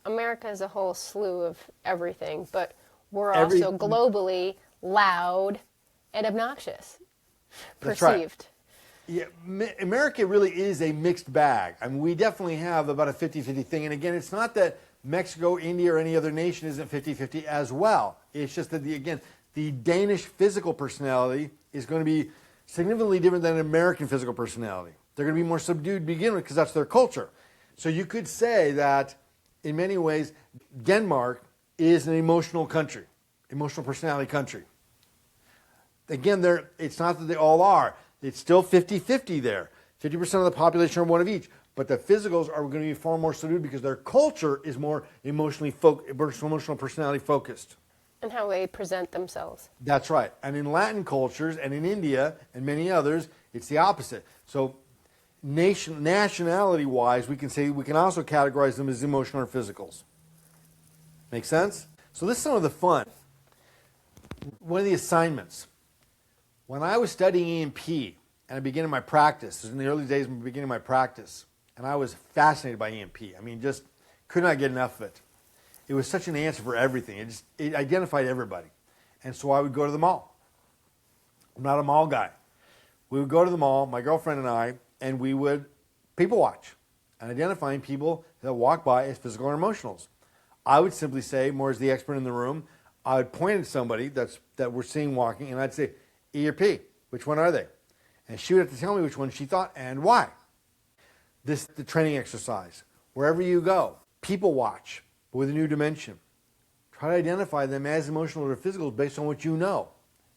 America is a whole slew of everything, but we're also globally loud and obnoxious. That's Perceived. Right. Yeah, America really is a mixed bag. We definitely have about a 50-50 thing. And again, it's not that Mexico, India, or any other nation isn't 50-50 as well. It's just that, the Danish physical personality is going to be significantly different than an American physical personality. They're going to be more subdued to begin with because that's their culture. So you could say that, in many ways, Denmark is an emotional country, emotional personality country. Again, it's not that they all are. It's still 50-50 there. 50% of the population are one of each. But the physicals are going to be far more subdued because their culture is more emotional personality focused. And how they present themselves. That's right. And in Latin cultures and in India and many others, it's the opposite. So nationality-wise, we can also categorize them as emotional or physicals. Make sense? So this is some of the fun. One of the assignments. When I was studying EMP and I began my practice, this was in the early days of beginning my practice, and I was fascinated by EMP. Just could not get enough of it. It was such an answer for everything. It identified everybody. And so I would go to the mall. I'm not a mall guy. We would go to the mall, my girlfriend and I, and we would people watch and identifying people that walk by as physical or emotionals. I would simply say, more as the expert in the room, I would point at somebody that we're seeing walking, and I'd say, E or P, which one are they? And she would have to tell me which one she thought and why. This is the training exercise. Wherever you go, people watch with a new dimension. Try to identify them as emotional or physical based on what you know,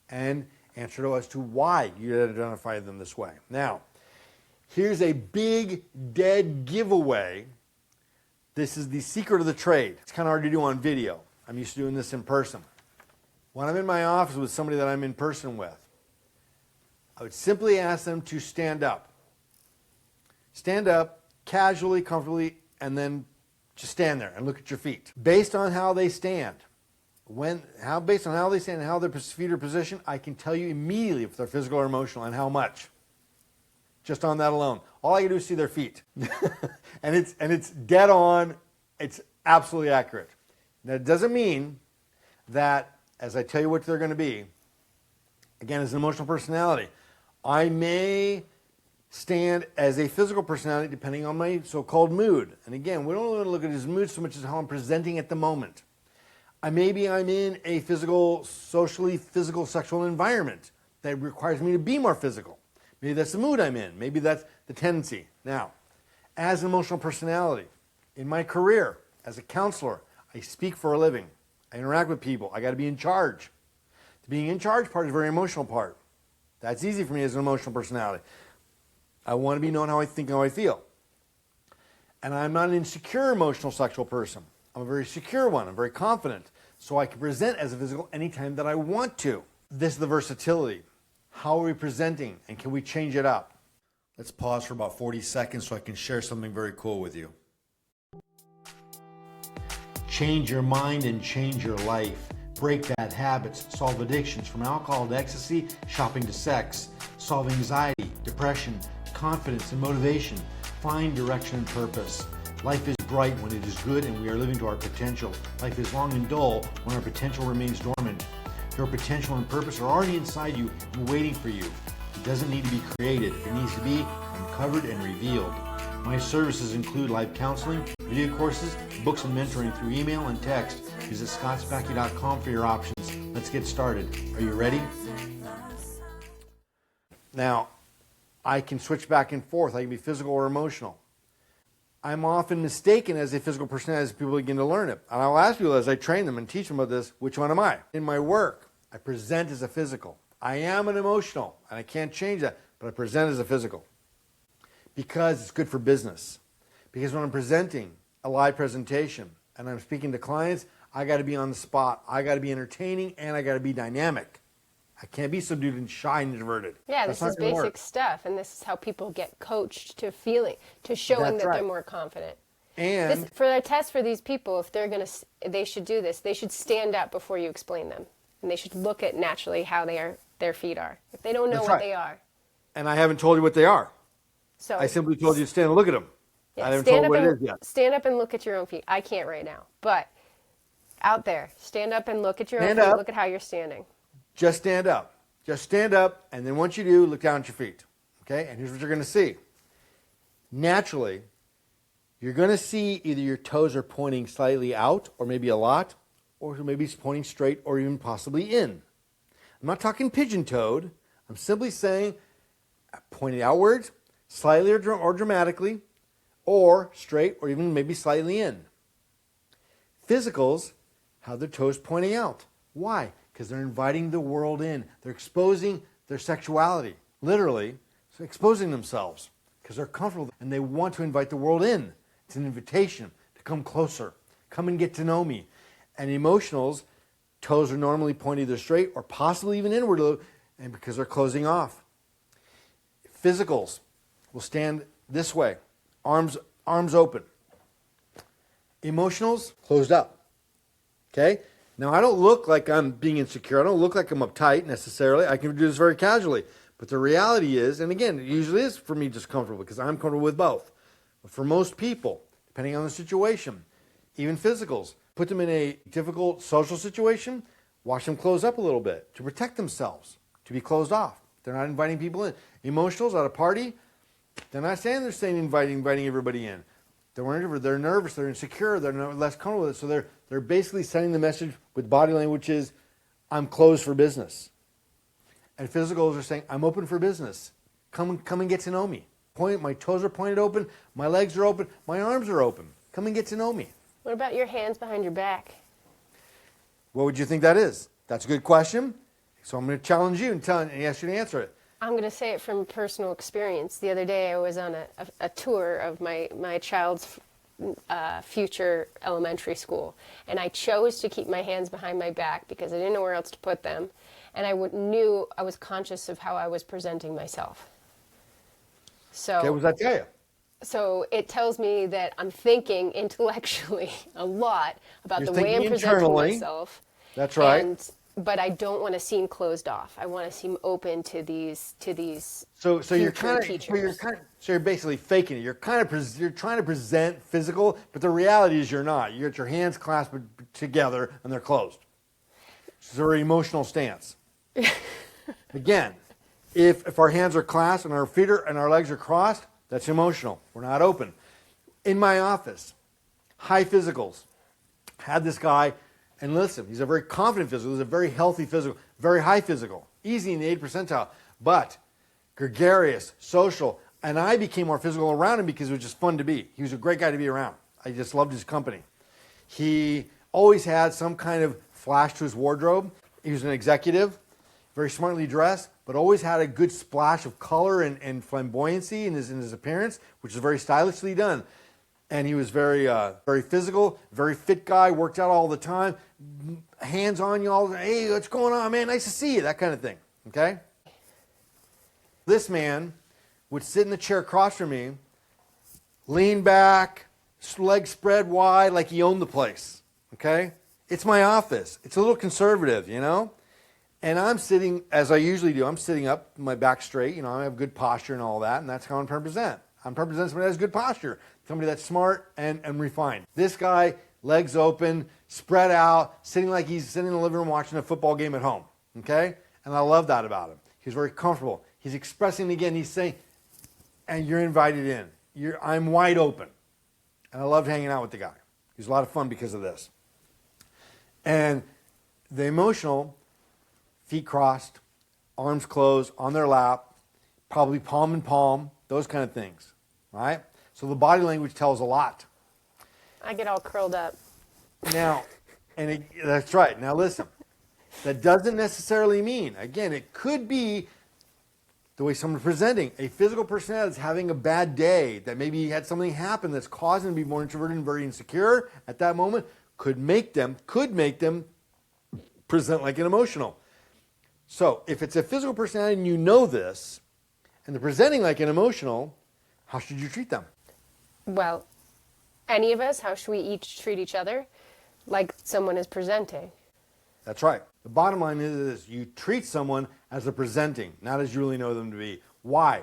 and answer to as to why you identify them this way. Now, here's a big dead giveaway. This is the secret of the trade. It's kind of hard to do on video. I'm used to doing this in person. When I'm in my office with somebody that I'm in person with, I would simply ask them to stand up. Stand up casually, comfortably, and then just stand there and look at your feet. Based on how they stand, based on how they stand and how their feet are positioned, I can tell you immediately if they're physical or emotional and how much. Just on that alone. All I can do is see their feet. and it's dead on. It's absolutely accurate. Now, it doesn't mean that, as I tell you what they're going to be, again, as an emotional personality, I may stand as a physical personality depending on my so-called mood. And again, we don't want to look at his mood so much as how I'm presenting at the moment. Maybe I'm in a socially physical sexual environment that requires me to be more physical. Maybe that's the mood I'm in. Maybe that's the tendency. Now, as an emotional personality, in my career as a counselor, I speak for a living. I interact with people. I got to be in charge. The being in charge part is a very emotional part. That's easy for me as an emotional personality. I want to be known how I think and how I feel. And I'm not an insecure emotional sexual person. I'm a very secure one. I'm very confident. So I can present as a physical anytime that I want to. This is the versatility. How are we presenting, and can we change it up? Let's pause for about 40 seconds so I can share something very cool with you. Change your mind and change your life. Break bad habits, solve addictions from alcohol to ecstasy, shopping to sex. Solve anxiety, depression, confidence and motivation. Find direction and purpose. Life is bright when it is good and we are living to our potential. Life is long and dull when our potential remains dormant. Your potential and purpose are already inside you and waiting for you. It doesn't need to be created. It needs to be uncovered and revealed. My services include live counseling, video courses, books and mentoring through email and text. Visit scottspacky.com for your options. Let's get started. Are you ready? Now, I can switch back and forth. I can be physical or emotional. I'm often mistaken as a physical personality as people begin to learn it. And I'll ask people as I train them and teach them about this, which one am I? In my work, I present as a physical. I am an emotional, and I can't change that, but I present as a physical. Because it's good for business. Because when I'm presenting a live presentation and I'm speaking to clients, I got to be on the spot. I got to be entertaining, and I got to be dynamic. I can't be subdued and shy and introverted. Yeah, That's this is basic stuff, and this is how people get coached to feeling, to showing that they're more confident. And for a test for these people, if they should do this. They should stand up before you explain them, and they should look at naturally how their feet are. If they don't know what they are, and I haven't told you what they are. So I simply told you to stand and look at them. Yeah, I haven't told you what it is yet. Stand up and look at your own feet. I can't right now, but out there, stand up and look at your own feet. Look at how you're standing. Just stand up. Just stand up, and then once you do, look down at your feet. Okay? And here's what you're going to see. Naturally, you're going to see either your toes are pointing slightly out, or maybe a lot, or maybe it's pointing straight, or even possibly in. I'm not talking pigeon-toed. I'm simply saying pointing outwards, slightly or dramatically, or straight, or even maybe slightly in. Physicals have their toes pointing out. Why? Because they're inviting the world in. They're exposing their sexuality, literally, so exposing themselves because they're comfortable and they want to invite the world in. It's an invitation to come closer, come and get to know me. And emotionals, toes are normally pointed either straight or possibly even inward, and because they're closing off. Physicals will stand this way, arms open. Emotionals, closed up. Okay? Now, I don't look like I'm being insecure. I don't look like I'm uptight necessarily. I can do this very casually. But the reality is, and again, it usually is for me just comfortable because I'm comfortable with both. But for most people, depending on the situation, even physicals, put them in a difficult social situation, watch them close up a little bit to protect themselves, to be closed off. They're not inviting people in. Emotionals at a party, they're not standing there saying inviting everybody in. They're nervous, they're insecure, they're less comfortable with it. So they're basically sending the message with body language is, I'm closed for business. And physicals are saying, I'm open for business. Come and get to know me. My toes are pointed open, my legs are open, my arms are open. Come and get to know me. What about your hands behind your back? What would you think that is? That's a good question. So I'm going to challenge you and ask you to answer it. I'm going to say it from personal experience. The other day I was on a tour of my child's future elementary school. And I chose to keep my hands behind my back because I didn't know where else to put them. And knew I was conscious of how I was presenting myself. So, Okay, what does that tell you? so it tells me that I'm thinking intellectually a lot about You're the way I'm thinking presenting internally. myself. That's right. But I don't want to seem closed off. I want to seem open to these So you're future kind of teachers. so you're basically faking it. You're trying to present physical, but the reality is you're not. You're at your hands clasped together and they're closed. It's a very emotional stance. Again, if our hands are clasped and our feet and our legs are crossed, that's emotional. We're not open. In my office, high physicals, had this guy, and listen, he's a very confident physical, he's a very healthy physical, very high physical, easy in the 8th percentile, but gregarious, social, and I became more physical around him because it was just fun to be. He was a great guy to be around. I just loved his company. He always had some kind of flash to his wardrobe. He was an executive, very smartly dressed, but always had a good splash of color and flamboyancy in his appearance, which is very stylishly done. And he was very physical, very fit guy, worked out all the time, hands on you all the time. Hey, what's going on, man? Nice to see you, that kind of thing, okay? This man would sit in the chair across from me, lean back, legs spread wide like he owned the place, okay? It's my office. It's a little conservative, you know? And I'm sitting, as I usually do, I'm sitting up, my back straight, you know, I have good posture and all that, and that's how I'm trying to present. I'm trying to present somebody that has good posture, somebody that's smart and refined. This guy, legs open, spread out, sitting like he's sitting in the living room watching a football game at home, okay? And I love that about him. He's very comfortable. He's expressing again, he's saying, and you're invited in. I'm wide open. And I loved hanging out with the guy. He was a lot of fun because of this. And the emotional, feet crossed, arms closed, on their lap, probably palm in palm, those kind of things, right? So the body language tells a lot. I get all curled up. Now, that's right. Now listen, that doesn't necessarily mean, again, it could be the way someone's presenting. A physical personality is having a bad day, that maybe had something happen that's causing them to be more introverted and very insecure at that moment, could make them present like an emotional. So if it's a physical personality and you know this, and they're presenting like an emotional, how should you treat them? Well, any of us, how should we each treat each other? Like someone is presenting. That's right. The bottom line is you treat someone as they're presenting, not as you really know them to be. Why?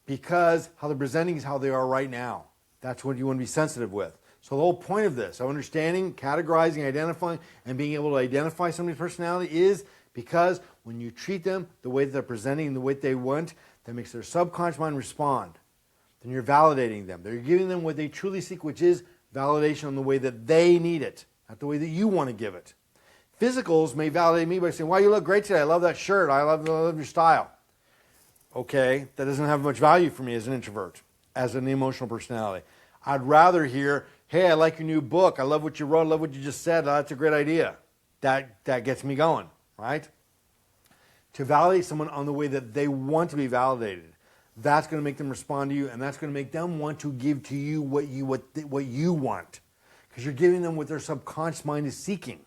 Because how they're presenting is how they are right now. That's what you want to be sensitive with. So the whole point of this, of understanding, categorizing, identifying, and being able to identify somebody's personality is because when you treat them the way that they're presenting and the way they want, that makes their subconscious mind respond. Then you're validating them. They're giving them what they truly seek, which is validation on the way that they need it, not the way that you want to give it. Physicals may validate me by saying, wow, you look great today. I love that shirt. I love your style. Okay, that doesn't have much value for me as an introvert, as an emotional personality. I'd rather hear, hey, I like your new book. I love what you wrote. I love what you just said. Oh, that's a great idea. That gets me going, right? To validate someone on the way that they want to be validated. That's going to make them respond to you, and that's going to make them want to give to you what you want. Because you're giving them what their subconscious mind is seeking.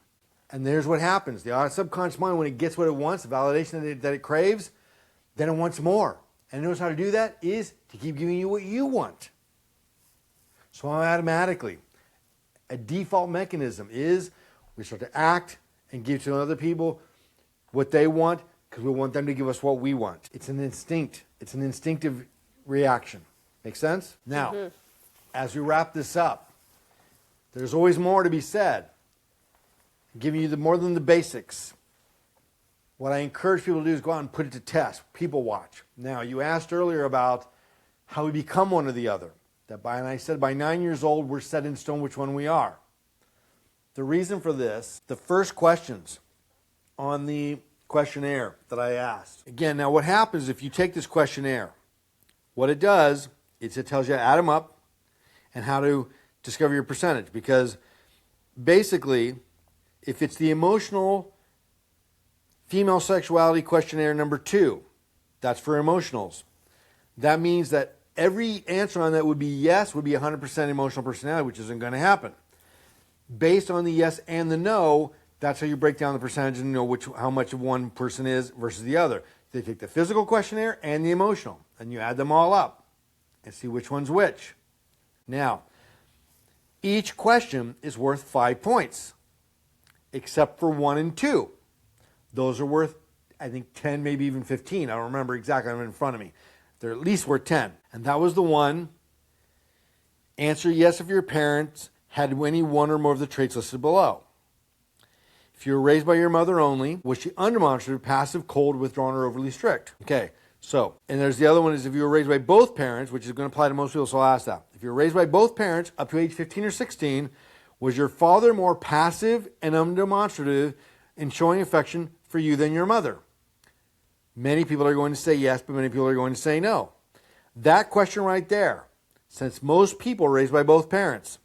And there's what happens. The subconscious mind, when it gets what it wants, the validation that it craves, then it wants more. And it knows how to do that is to keep giving you what you want. So automatically, a default mechanism is we start to act and give to other people what they want because we want them to give us what we want. It's an instinct. It's an instinctive reaction. Make sense? Now, as we wrap this up, there's always more to be said. I'm giving you more than the basics. What I encourage people to do is go out and put it to test. People watch. Now, you asked earlier about how we become one or the other. And I said by 9 years old, we're set in stone which one we are. The reason for this, the first questions on the questionnaire that I asked. Again, now what happens if you take this questionnaire? What it does is it tells you how to add them up and how to discover your percentage. Because basically, if it's the emotional female sexuality questionnaire number 2, that's for emotionals. That means that every answer on that would be yes, would be 100% emotional personality, which isn't going to happen. Based on the yes and the no, that's how you break down the percentage and know how much of one person is versus the other. They take the physical questionnaire and the emotional, and you add them all up and see which one's which. Now, each question is worth 5 points, except for 1 and 2. Those are worth, I think, 10, maybe even 15. I don't remember exactly. I have it in front of me. They're at least worth 10. And that was the one, answer yes if your parents had any one or more of the traits listed below. If you were raised by your mother only, was she undemonstrative, passive, cold, withdrawn, or overly strict? Okay, so, and there's the other one is if you were raised by both parents, which is going to apply to most people, so I'll ask that. If you were raised by both parents up to age 15 or 16, was your father more passive and undemonstrative in showing affection for you than your mother? Many people are going to say yes, but many people are going to say no. That question right there, since most people are raised by both parents,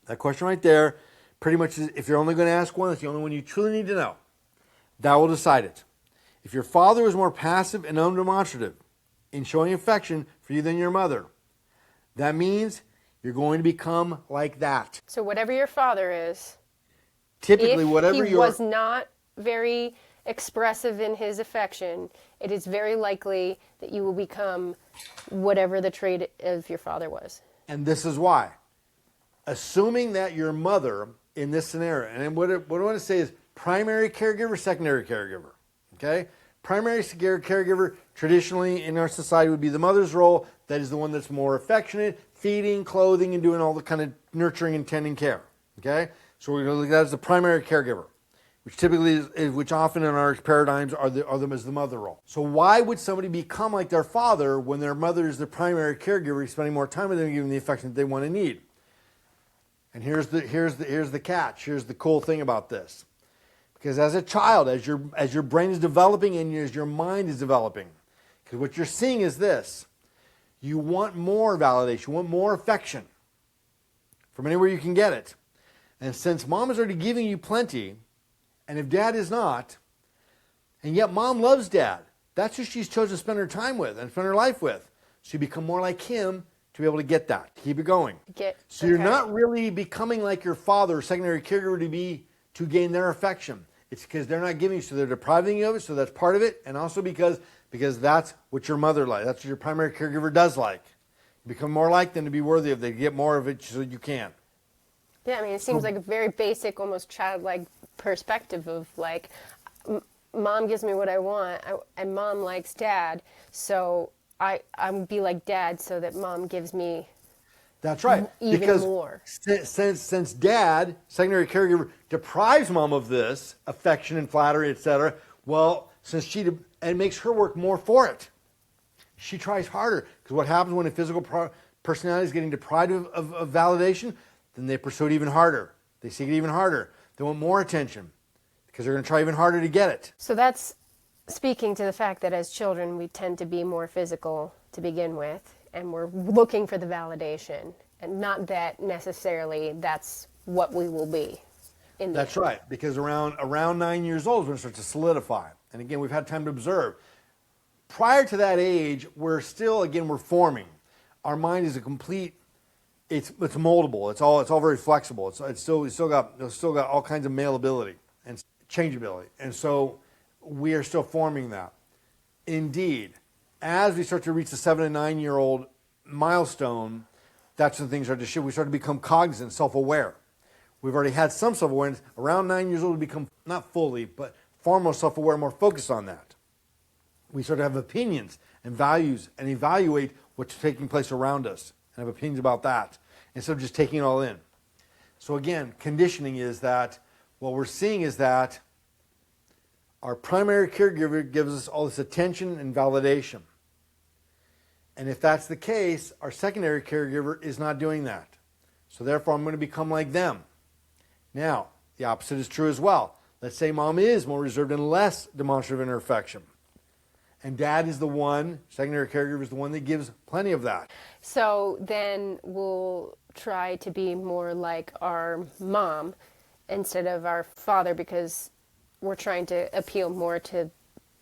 that question right there pretty much is, if you're only going to ask one, that's the only one you truly need to know. That will decide it. If your father was more passive and undemonstrative in showing affection for you than your mother, that means you're going to become like that. So whatever your father is, Typically, if whatever he was not very expressive in his affection, it is very likely that you will become whatever the trait of your father was. And this is why. Assuming that your mother, in this scenario, and what I want to say is primary caregiver, secondary caregiver. Okay? Primary caregiver, traditionally in our society, would be the mother's role. That is the one that's more affectionate, feeding, clothing, and doing all the kind of nurturing and tending care. Okay? So we're going to look at that as the primary caregiver, which typically which often in our paradigms are them as the mother role. So why would somebody become like their father when their mother is the primary caregiver, spending more time with them, giving them the affection that they want and need? And here's the catch. Here's the cool thing about this. Because as a child, as your brain is developing and as your mind is developing, because what you're seeing is this: you want more validation, you want more affection from anywhere you can get it. And since mom is already giving you plenty, and if dad is not, and yet mom loves dad, that's who she's chosen to spend her time with and spend her life with. So you become more like him to be able to get that, to keep it going. So you're not really becoming like your father or secondary caregiver to gain their affection. It's because they're not giving you, so they're depriving you of it, so that's part of it, and also because that's what your mother likes. That's what your primary caregiver does like. You become more like them to be worthy of it. They get more of it so you can. Yeah, I mean, it seems like a very basic, almost childlike perspective of like, mom gives me what I want, and mom likes dad, so I'm be like dad so that mom gives me. That's right. Even because more. Since dad, secondary caregiver, deprives mom of this affection and flattery, etc. Well, since and makes her work more for it, she tries harder. Because what happens when a physical personality is getting deprived of validation? Then they pursue it even harder. They seek it even harder. They want more attention because they're going to try even harder to get it. So that's speaking to the fact that as children we tend to be more physical to begin with, and we're looking for the validation, and not that necessarily that's what we will be. That's right, because around 9 years old is when it starts to solidify. And again, we've had time to observe. Prior to that age, we're forming. Our mind is it's moldable. It's all very flexible. It's still got all kinds of malleability and changeability. And so we are still forming that. Indeed, as we start to reach the 7 and 9 year old milestone, that's when things start to shift. We start to become cognizant, self-aware. We've already had some self-awareness. Around 9 years old, we become not fully, but far more self-aware, more focused on that. We start to have opinions and values and evaluate what's taking place around us and have opinions about that instead of just taking it all in. So again, conditioning is that what we're seeing is that our primary caregiver gives us all this attention and validation. And if that's the case, our secondary caregiver is not doing that. So therefore, I'm going to become like them. Now, the opposite is true as well. Let's say mom is more reserved and less demonstrative in her affection. And dad is the one, secondary caregiver is the one that gives plenty of that. So then we'll try to be more like our mom instead of our father, because we're trying to appeal more to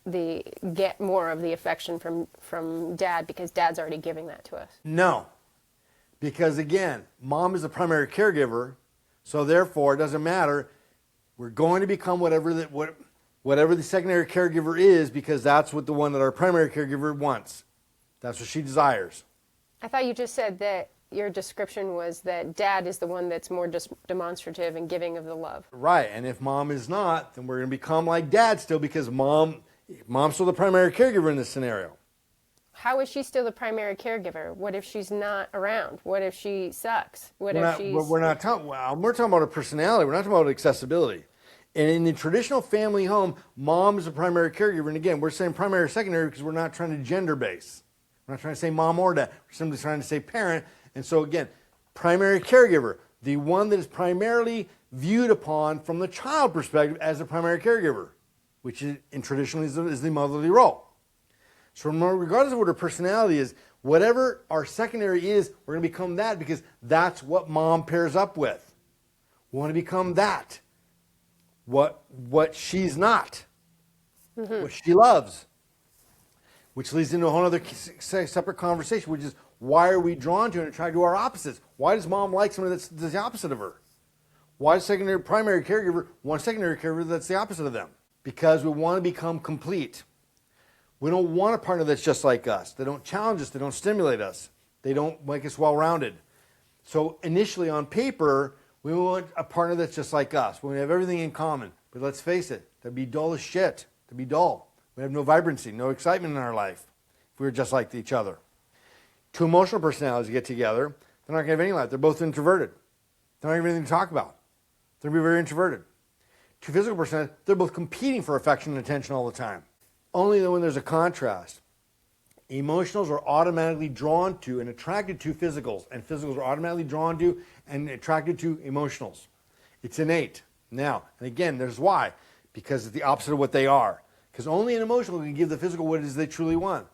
get more of the affection from dad because dad's already giving that to us? No, because again, mom is the primary caregiver, so therefore it doesn't matter. We're going to become whatever the secondary caregiver is, because that's what the one that our primary caregiver wants. That's what she desires. I thought you just said that your description was that dad is the one that's more demonstrative and giving of the love. Right, and if mom is not, then we're going to become like dad still, because mom's still the primary caregiver in this scenario. How is she still the primary caregiver? What if she's not around? What if she sucks? We're talking about her personality. We're not talking about accessibility. And in the traditional family home, mom is the primary caregiver. And again, we're saying primary or secondary because we're not trying to gender base. We're not trying to say mom or dad. We're simply trying to say parent. And so again, primary caregiver, the one that is primarily viewed upon from the child perspective as the primary caregiver, which in traditionally is the motherly role. So regardless of what her personality is, whatever our secondary is, we're going to become that because that's what mom pairs up with. We want to become that. What she's not, what she loves, which leads into a whole other separate conversation, which is why are we drawn to and attracted to our opposites? Why does mom like somebody that's the opposite of her? Why does primary caregiver want a secondary caregiver that's the opposite of them? Because we want to become complete. We don't want a partner that's just like us. They don't challenge us. They don't stimulate us. They don't make us well-rounded. So initially on paper, we want a partner that's just like us. We have everything in common. But let's face it, that'd be dull as shit. That'd be dull. We have no vibrancy, no excitement in our life if we were just like each other. Two emotional personalities get together, they're not going to have any life. They're both introverted. They don't have anything to talk about. They're going to be very introverted. Two physical personalities, they're both competing for affection and attention all the time. Only when there's a contrast. Emotionals are automatically drawn to and attracted to physicals, and physicals are automatically drawn to and attracted to emotionals. It's innate. Now, and again, there's why. Because it's the opposite of what they are. Because only an emotional can give the physical what it is they truly want.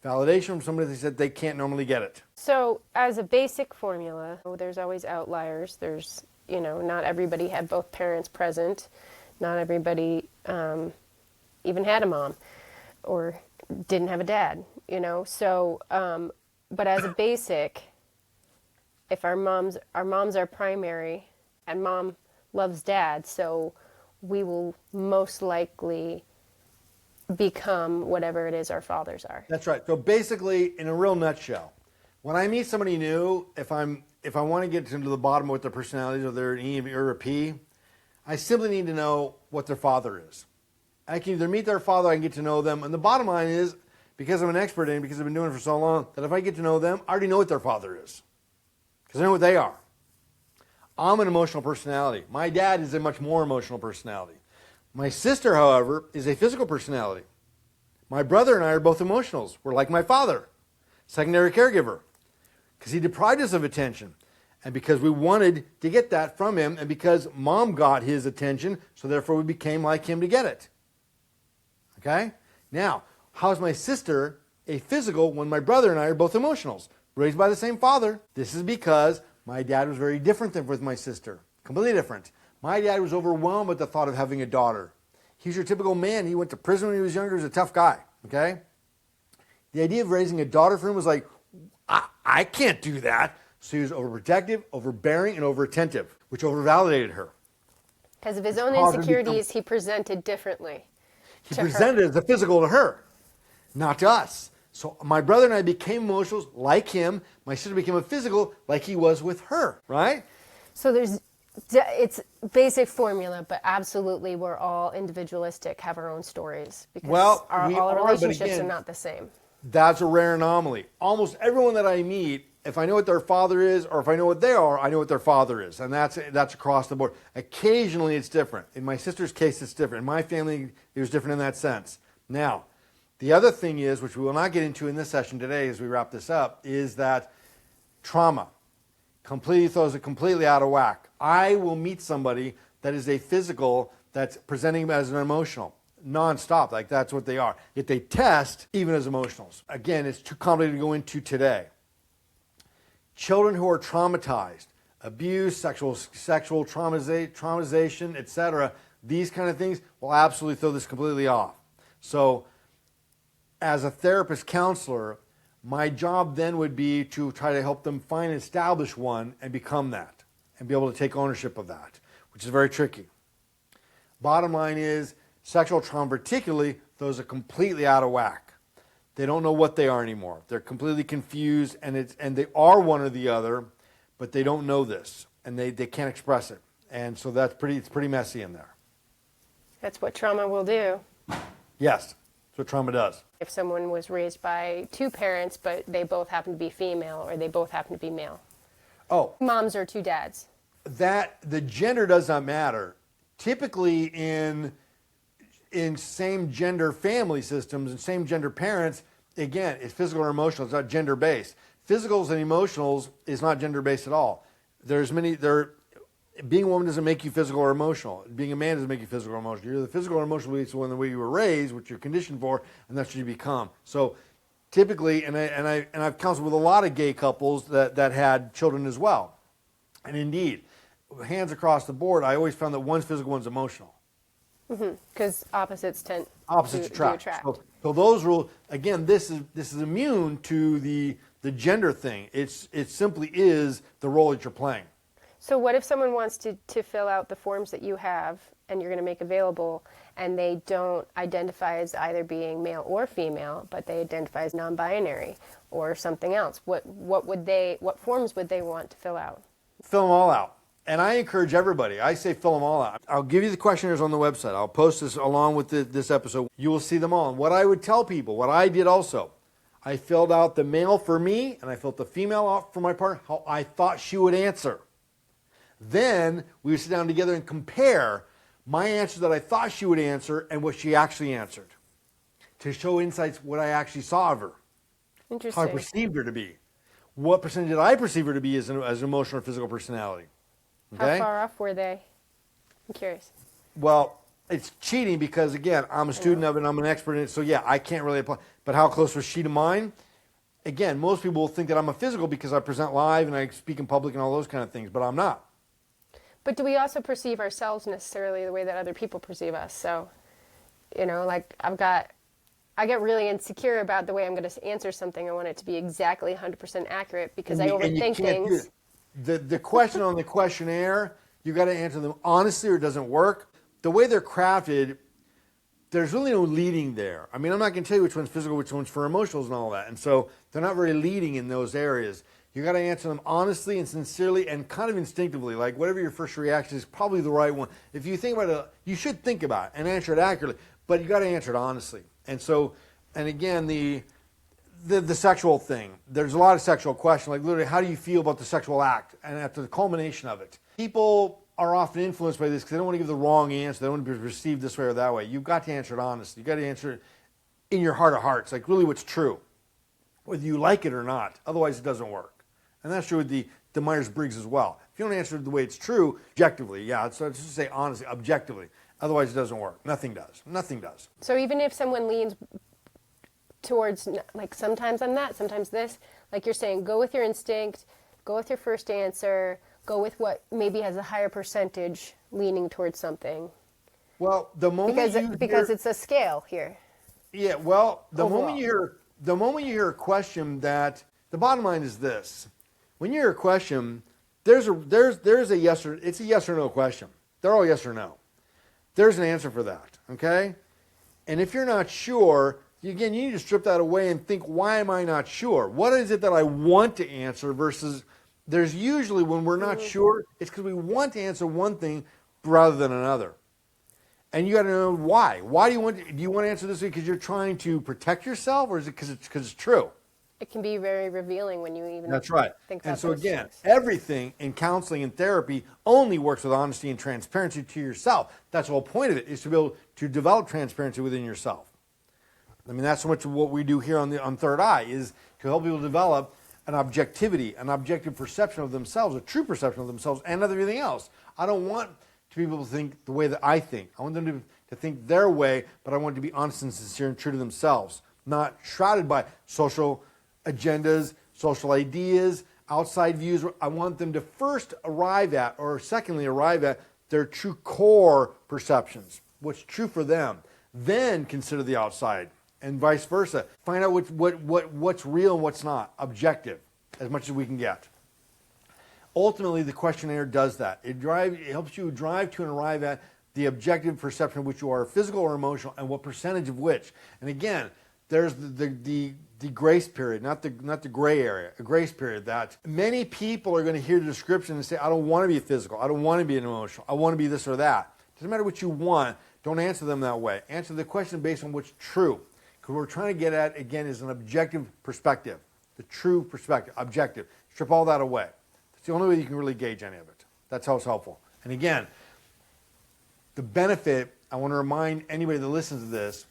Validation from somebody that said they can't normally get it. So, as a basic formula, there's always outliers. There's, not everybody had both parents present. Not everybody even had a mom or didn't have a dad, So, but as a basic, if our moms are primary and mom loves dad, so we will most likely become whatever it is our fathers are. That's right. So basically, in a real nutshell, when I meet somebody new, if I want to get to the bottom of what their personality is, or they're an E or a P, I simply need to know what their father is. I can either meet their father, I can get to know them, and the bottom line is, because I'm an expert in it, because I've been doing it for so long, that if I get to know them, I already know what their father is. Because I know what they are. I'm an emotional personality. My dad is a much more emotional personality. My sister, however, is a physical personality. My brother and I are both emotionals. We're like my father, secondary caregiver, because he deprived us of attention. And because we wanted to get that from him, and because mom got his attention, so therefore we became like him to get it. Okay? Now, how's my sister a physical when my brother and I are both emotionals? Raised by the same father. This is because my dad was very different than with my sister. Completely different. My dad was overwhelmed with the thought of having a daughter. He's your typical man. He went to prison when he was younger. He was a tough guy. Okay? The idea of raising a daughter for him was like, I can't do that. So he was overprotective, overbearing, and overattentive, which overvalidated her. Because of his own insecurities, he presented differently. He presented as a physical to her, not to us. So my brother and I became emotionals like him. My sister became a physical like he was with her, right? So it's basic formula, but absolutely we're all individualistic, have our own stories. Because all our relationships are not the same. That's a rare anomaly. Almost everyone that I meet, if I know what their father is or if I know what they are, I know what their father is. And that's across the board. Occasionally it's different. In my sister's case, it's different. In my family, it was different in that sense. Now, the other thing is, which we will not get into in this session today as we wrap this up, is that trauma completely throws it completely out of whack. I will meet somebody that is a physical that's presenting as an emotional. Non-stop, like that's what they are. Yet they test even as emotionals. Again, it's too complicated to go into today. Children who are traumatized, abuse, sexual traumatization, etc., these kind of things will absolutely throw this completely off. So as a therapist counselor, my job then would be to try to help them find and establish one and become that and be able to take ownership of that, which is very tricky. Bottom line is, sexual trauma particularly, those are completely out of whack. They don't know what they are anymore. They're completely confused, and they are one or the other, but they don't know this, and they can't express it. And so it's pretty messy in there. That's what trauma will do. Yes, that's what trauma does. If someone was raised by two parents, but they both happen to be female or they both happen to be male. Oh, Moms or two dads. that the gender does not matter. Typically in same gender family systems and same gender parents, again, it's physical or emotional. It's not gender based. Physicals and emotionals is not gender based at all. Being a woman doesn't make you physical or emotional. Being a man doesn't make you physical or emotional. You're the physical or emotional based on the way you were raised, what you're conditioned for, and that's what you become. So typically, and I've counseled with a lot of gay couples that had children as well. And indeed, hands across the board, I always found that one's physical, one's emotional. Because opposites tend Opposites to attract. attract. So those rules, again, this is immune to the gender thing. It simply is the role that you're playing. So what if someone wants to fill out the forms that you have and you're going to make available, and they don't identify as either being male or female, but they identify as non-binary or something else? What forms would they want to fill out? Fill them all out. And I encourage everybody, I say fill them all out. I'll give you the questionnaires on the website. I'll post this along with this episode. You will see them all. And what I would tell people, what I did also, I filled out the male for me, and I filled the female out for my partner, how I thought she would answer. Then we would sit down together and compare my answer that I thought she would answer and what she actually answered, to show insights what I actually saw of her, how I Interesting. perceived her to be. What percentage did I perceive her to be as an emotional or physical personality? Okay? How far off were they? I'm curious. Well, it's cheating because, again, I'm a student of it and I'm an expert in it, so yeah, I can't really apply. But how close was she to mine? Again, most people will think that I'm a physical because I present live and I speak in public and all those kind of things, but I'm not. But do we also perceive ourselves necessarily the way that other people perceive us? So, like I get really insecure about the way I'm going to answer something. I want it to be exactly 100% accurate because I overthink things. The question on the questionnaire, you got to answer them honestly or it doesn't work. The way they're crafted, there's really no leading there. I mean, I'm not going to tell you which one's physical, which one's for emotionals and all that. And so they're not very leading in those areas. You got to answer them honestly and sincerely and kind of instinctively, like whatever your first reaction is probably the right one. If you think about it, you should think about it and answer it accurately, but you got to answer it honestly. And so, and again, the sexual thing, there's a lot of sexual questions, like literally, how do you feel about the sexual act? And at the culmination of it, people are often influenced by this because they don't want to give the wrong answer. They don't want to be perceived this way or that way. You've got to answer it honestly. You've got to answer it in your heart of hearts, like really what's true, whether you like it or not. Otherwise, it doesn't work. And that's true with the Myers-Briggs as well. If you don't answer it the way it's true, objectively, so let's just say honestly, objectively. Otherwise, it doesn't work. Nothing does. Nothing does. So even if someone leans towards, like, sometimes I'm that, sometimes this, like you're saying, go with your instinct, go with your first answer, go with what maybe has a higher percentage leaning towards something. Well, the moment because it's a scale here. Yeah, well, the Overall. moment you hear a question that, the bottom line is this. When you hear a question, there's a yes or, it's a yes or no question. They're all yes or no. There's an answer for that, okay? And if you're not sure, again, you need to strip that away and think, why am I not sure? What is it that I want to answer versus, there's usually when we're not sure, it's because we want to answer one thing rather than another. And you got to know why. Why do you want to answer this because you're trying to protect yourself, or is it because it's true? It can be very revealing when you even That's right. think about And so those again, things. everything in counseling and therapy only works with honesty and transparency to yourself. That's the whole point of it, is to be able to develop transparency within yourself. I mean, that's so much of what we do here on Third Eye, is to help people develop an objectivity, an objective perception of themselves, a true perception of themselves, and everything else. I don't want people to think the way that I think. I want them to think their way, but I want it to be honest and sincere and true to themselves, not shrouded by social agendas, social ideas, outside views. I want them to first arrive at, or secondly arrive at, their true core perceptions, what's true for them. Then consider the outside, and vice versa. Find out what's real and what's not. Objective, as much as we can get. Ultimately, the questionnaire does that. It helps you drive to and arrive at the objective perception of which you are physical or emotional, and what percentage of which. And again, there's the grace period, not the gray area, a grace period that many people are going to hear the description and say, I don't want to be physical, I don't want to be an emotional, I want to be this or that. Doesn't matter what you want, don't answer them that way. Answer the question based on what's true. Because what we're trying to get at, again, is an objective perspective. The true perspective, objective. Strip all that away. That's the only way you can really gauge any of it. That's how it's helpful. And again, the benefit, I want to remind anybody that listens to this,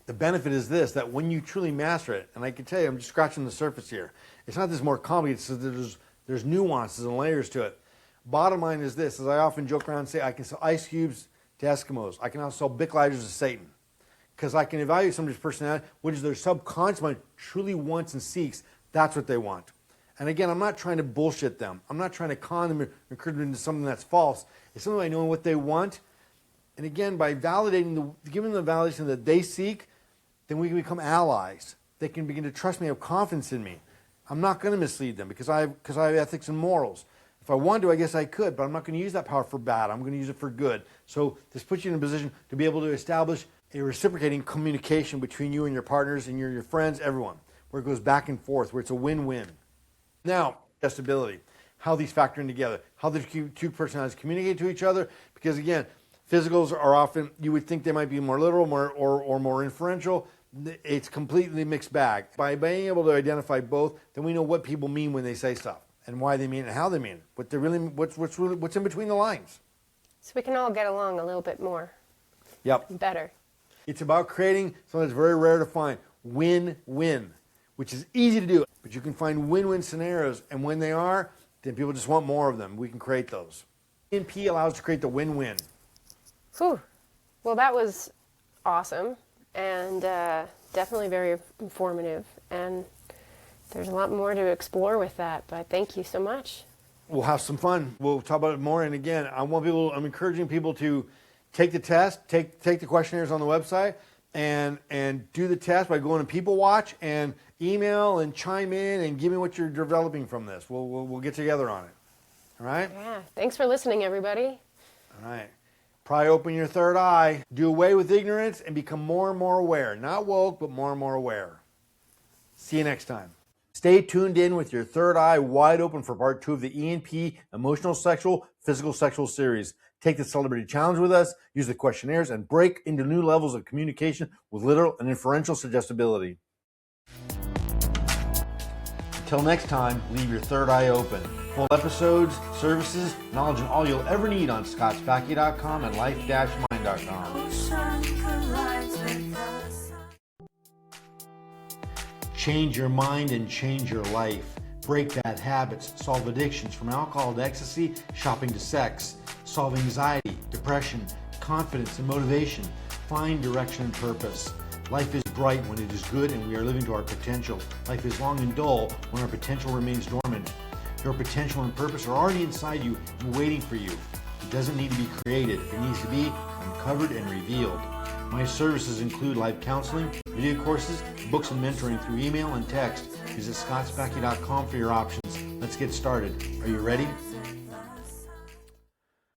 the benefit is this, that when you truly master it, and I can tell you, I'm just scratching the surface here. It's not this more complicated, there's nuances and layers to it. Bottom line is this, as I often joke around and say, I can sell ice cubes to Eskimos. I can also sell Bic lighters to Satan. Because I can evaluate somebody's personality, which is their subconscious mind truly wants and seeks. That's what they want. And again, I'm not trying to bullshit them. I'm not trying to con them or encourage them into something that's false. It's something by knowing what they want. And again, by validating, giving them the validation that they seek, then we can become allies. They can begin to trust me, have confidence in me. I'm not going to mislead them because I have ethics and morals. If I wanted to, I guess I could, but I'm not going to use that power for bad. I'm going to use it for good. So this puts you in a position to be able to establish a reciprocating communication between you and your partners and your friends, everyone, where it goes back and forth, where it's a win-win. Now, suggestibility, how these factor in together, how the two personalities communicate to each other, because again, physicals are often, you would think they might be more literal or more inferential. It's completely mixed bag. By being able to identify both, then we know what people mean when they say stuff and why they mean it and how they mean it. What's in between the lines. So we can all get along a little bit more. Yep. Better. It's about creating something that's very rare to find. Win-win, which is easy to do. But you can find win-win scenarios, and when they are, then people just want more of them. We can create those. ENP allows us to create the win-win. Whew. Well, that was awesome and definitely very informative. And there's a lot more to explore with that, but thank you so much. We'll have some fun. We'll talk about it more. And again, I'm encouraging people to take the test, take the questionnaires on the website, and do the test by going to People Watch and email and chime in and give me what you're developing from this. We'll get together on it. All right? Yeah. Thanks for listening, everybody. All right. Pry open your third eye. Do away with ignorance and become more and more aware. Not woke, but more and more aware. See you next time. Stay tuned in with your third eye wide open for part 2 of the ENP Emotional Sexual, Physical Sexual series. Take the Celebrity Challenge with us, use the questionnaires, and break into new levels of communication with literal and inferential suggestibility. Until next time, leave your third eye open. Full episodes, services, knowledge, and all you'll ever need on scottspacky.com and life-mind.com. Ocean collides with the sun. Change your mind and change your life. Break bad habits, solve addictions from alcohol to ecstasy, shopping to sex. Solve anxiety, depression, confidence, and motivation. Find direction and purpose. Life is bright when it is good and we are living to our potential. Life is long and dull when our potential remains dormant. Your potential and purpose are already inside you and waiting for you. It doesn't need to be created. It needs to be uncovered and revealed. My services include live counseling, video courses, books, and mentoring through email and text. Visit scottspacky.com for your options. Let's get started. Are you ready?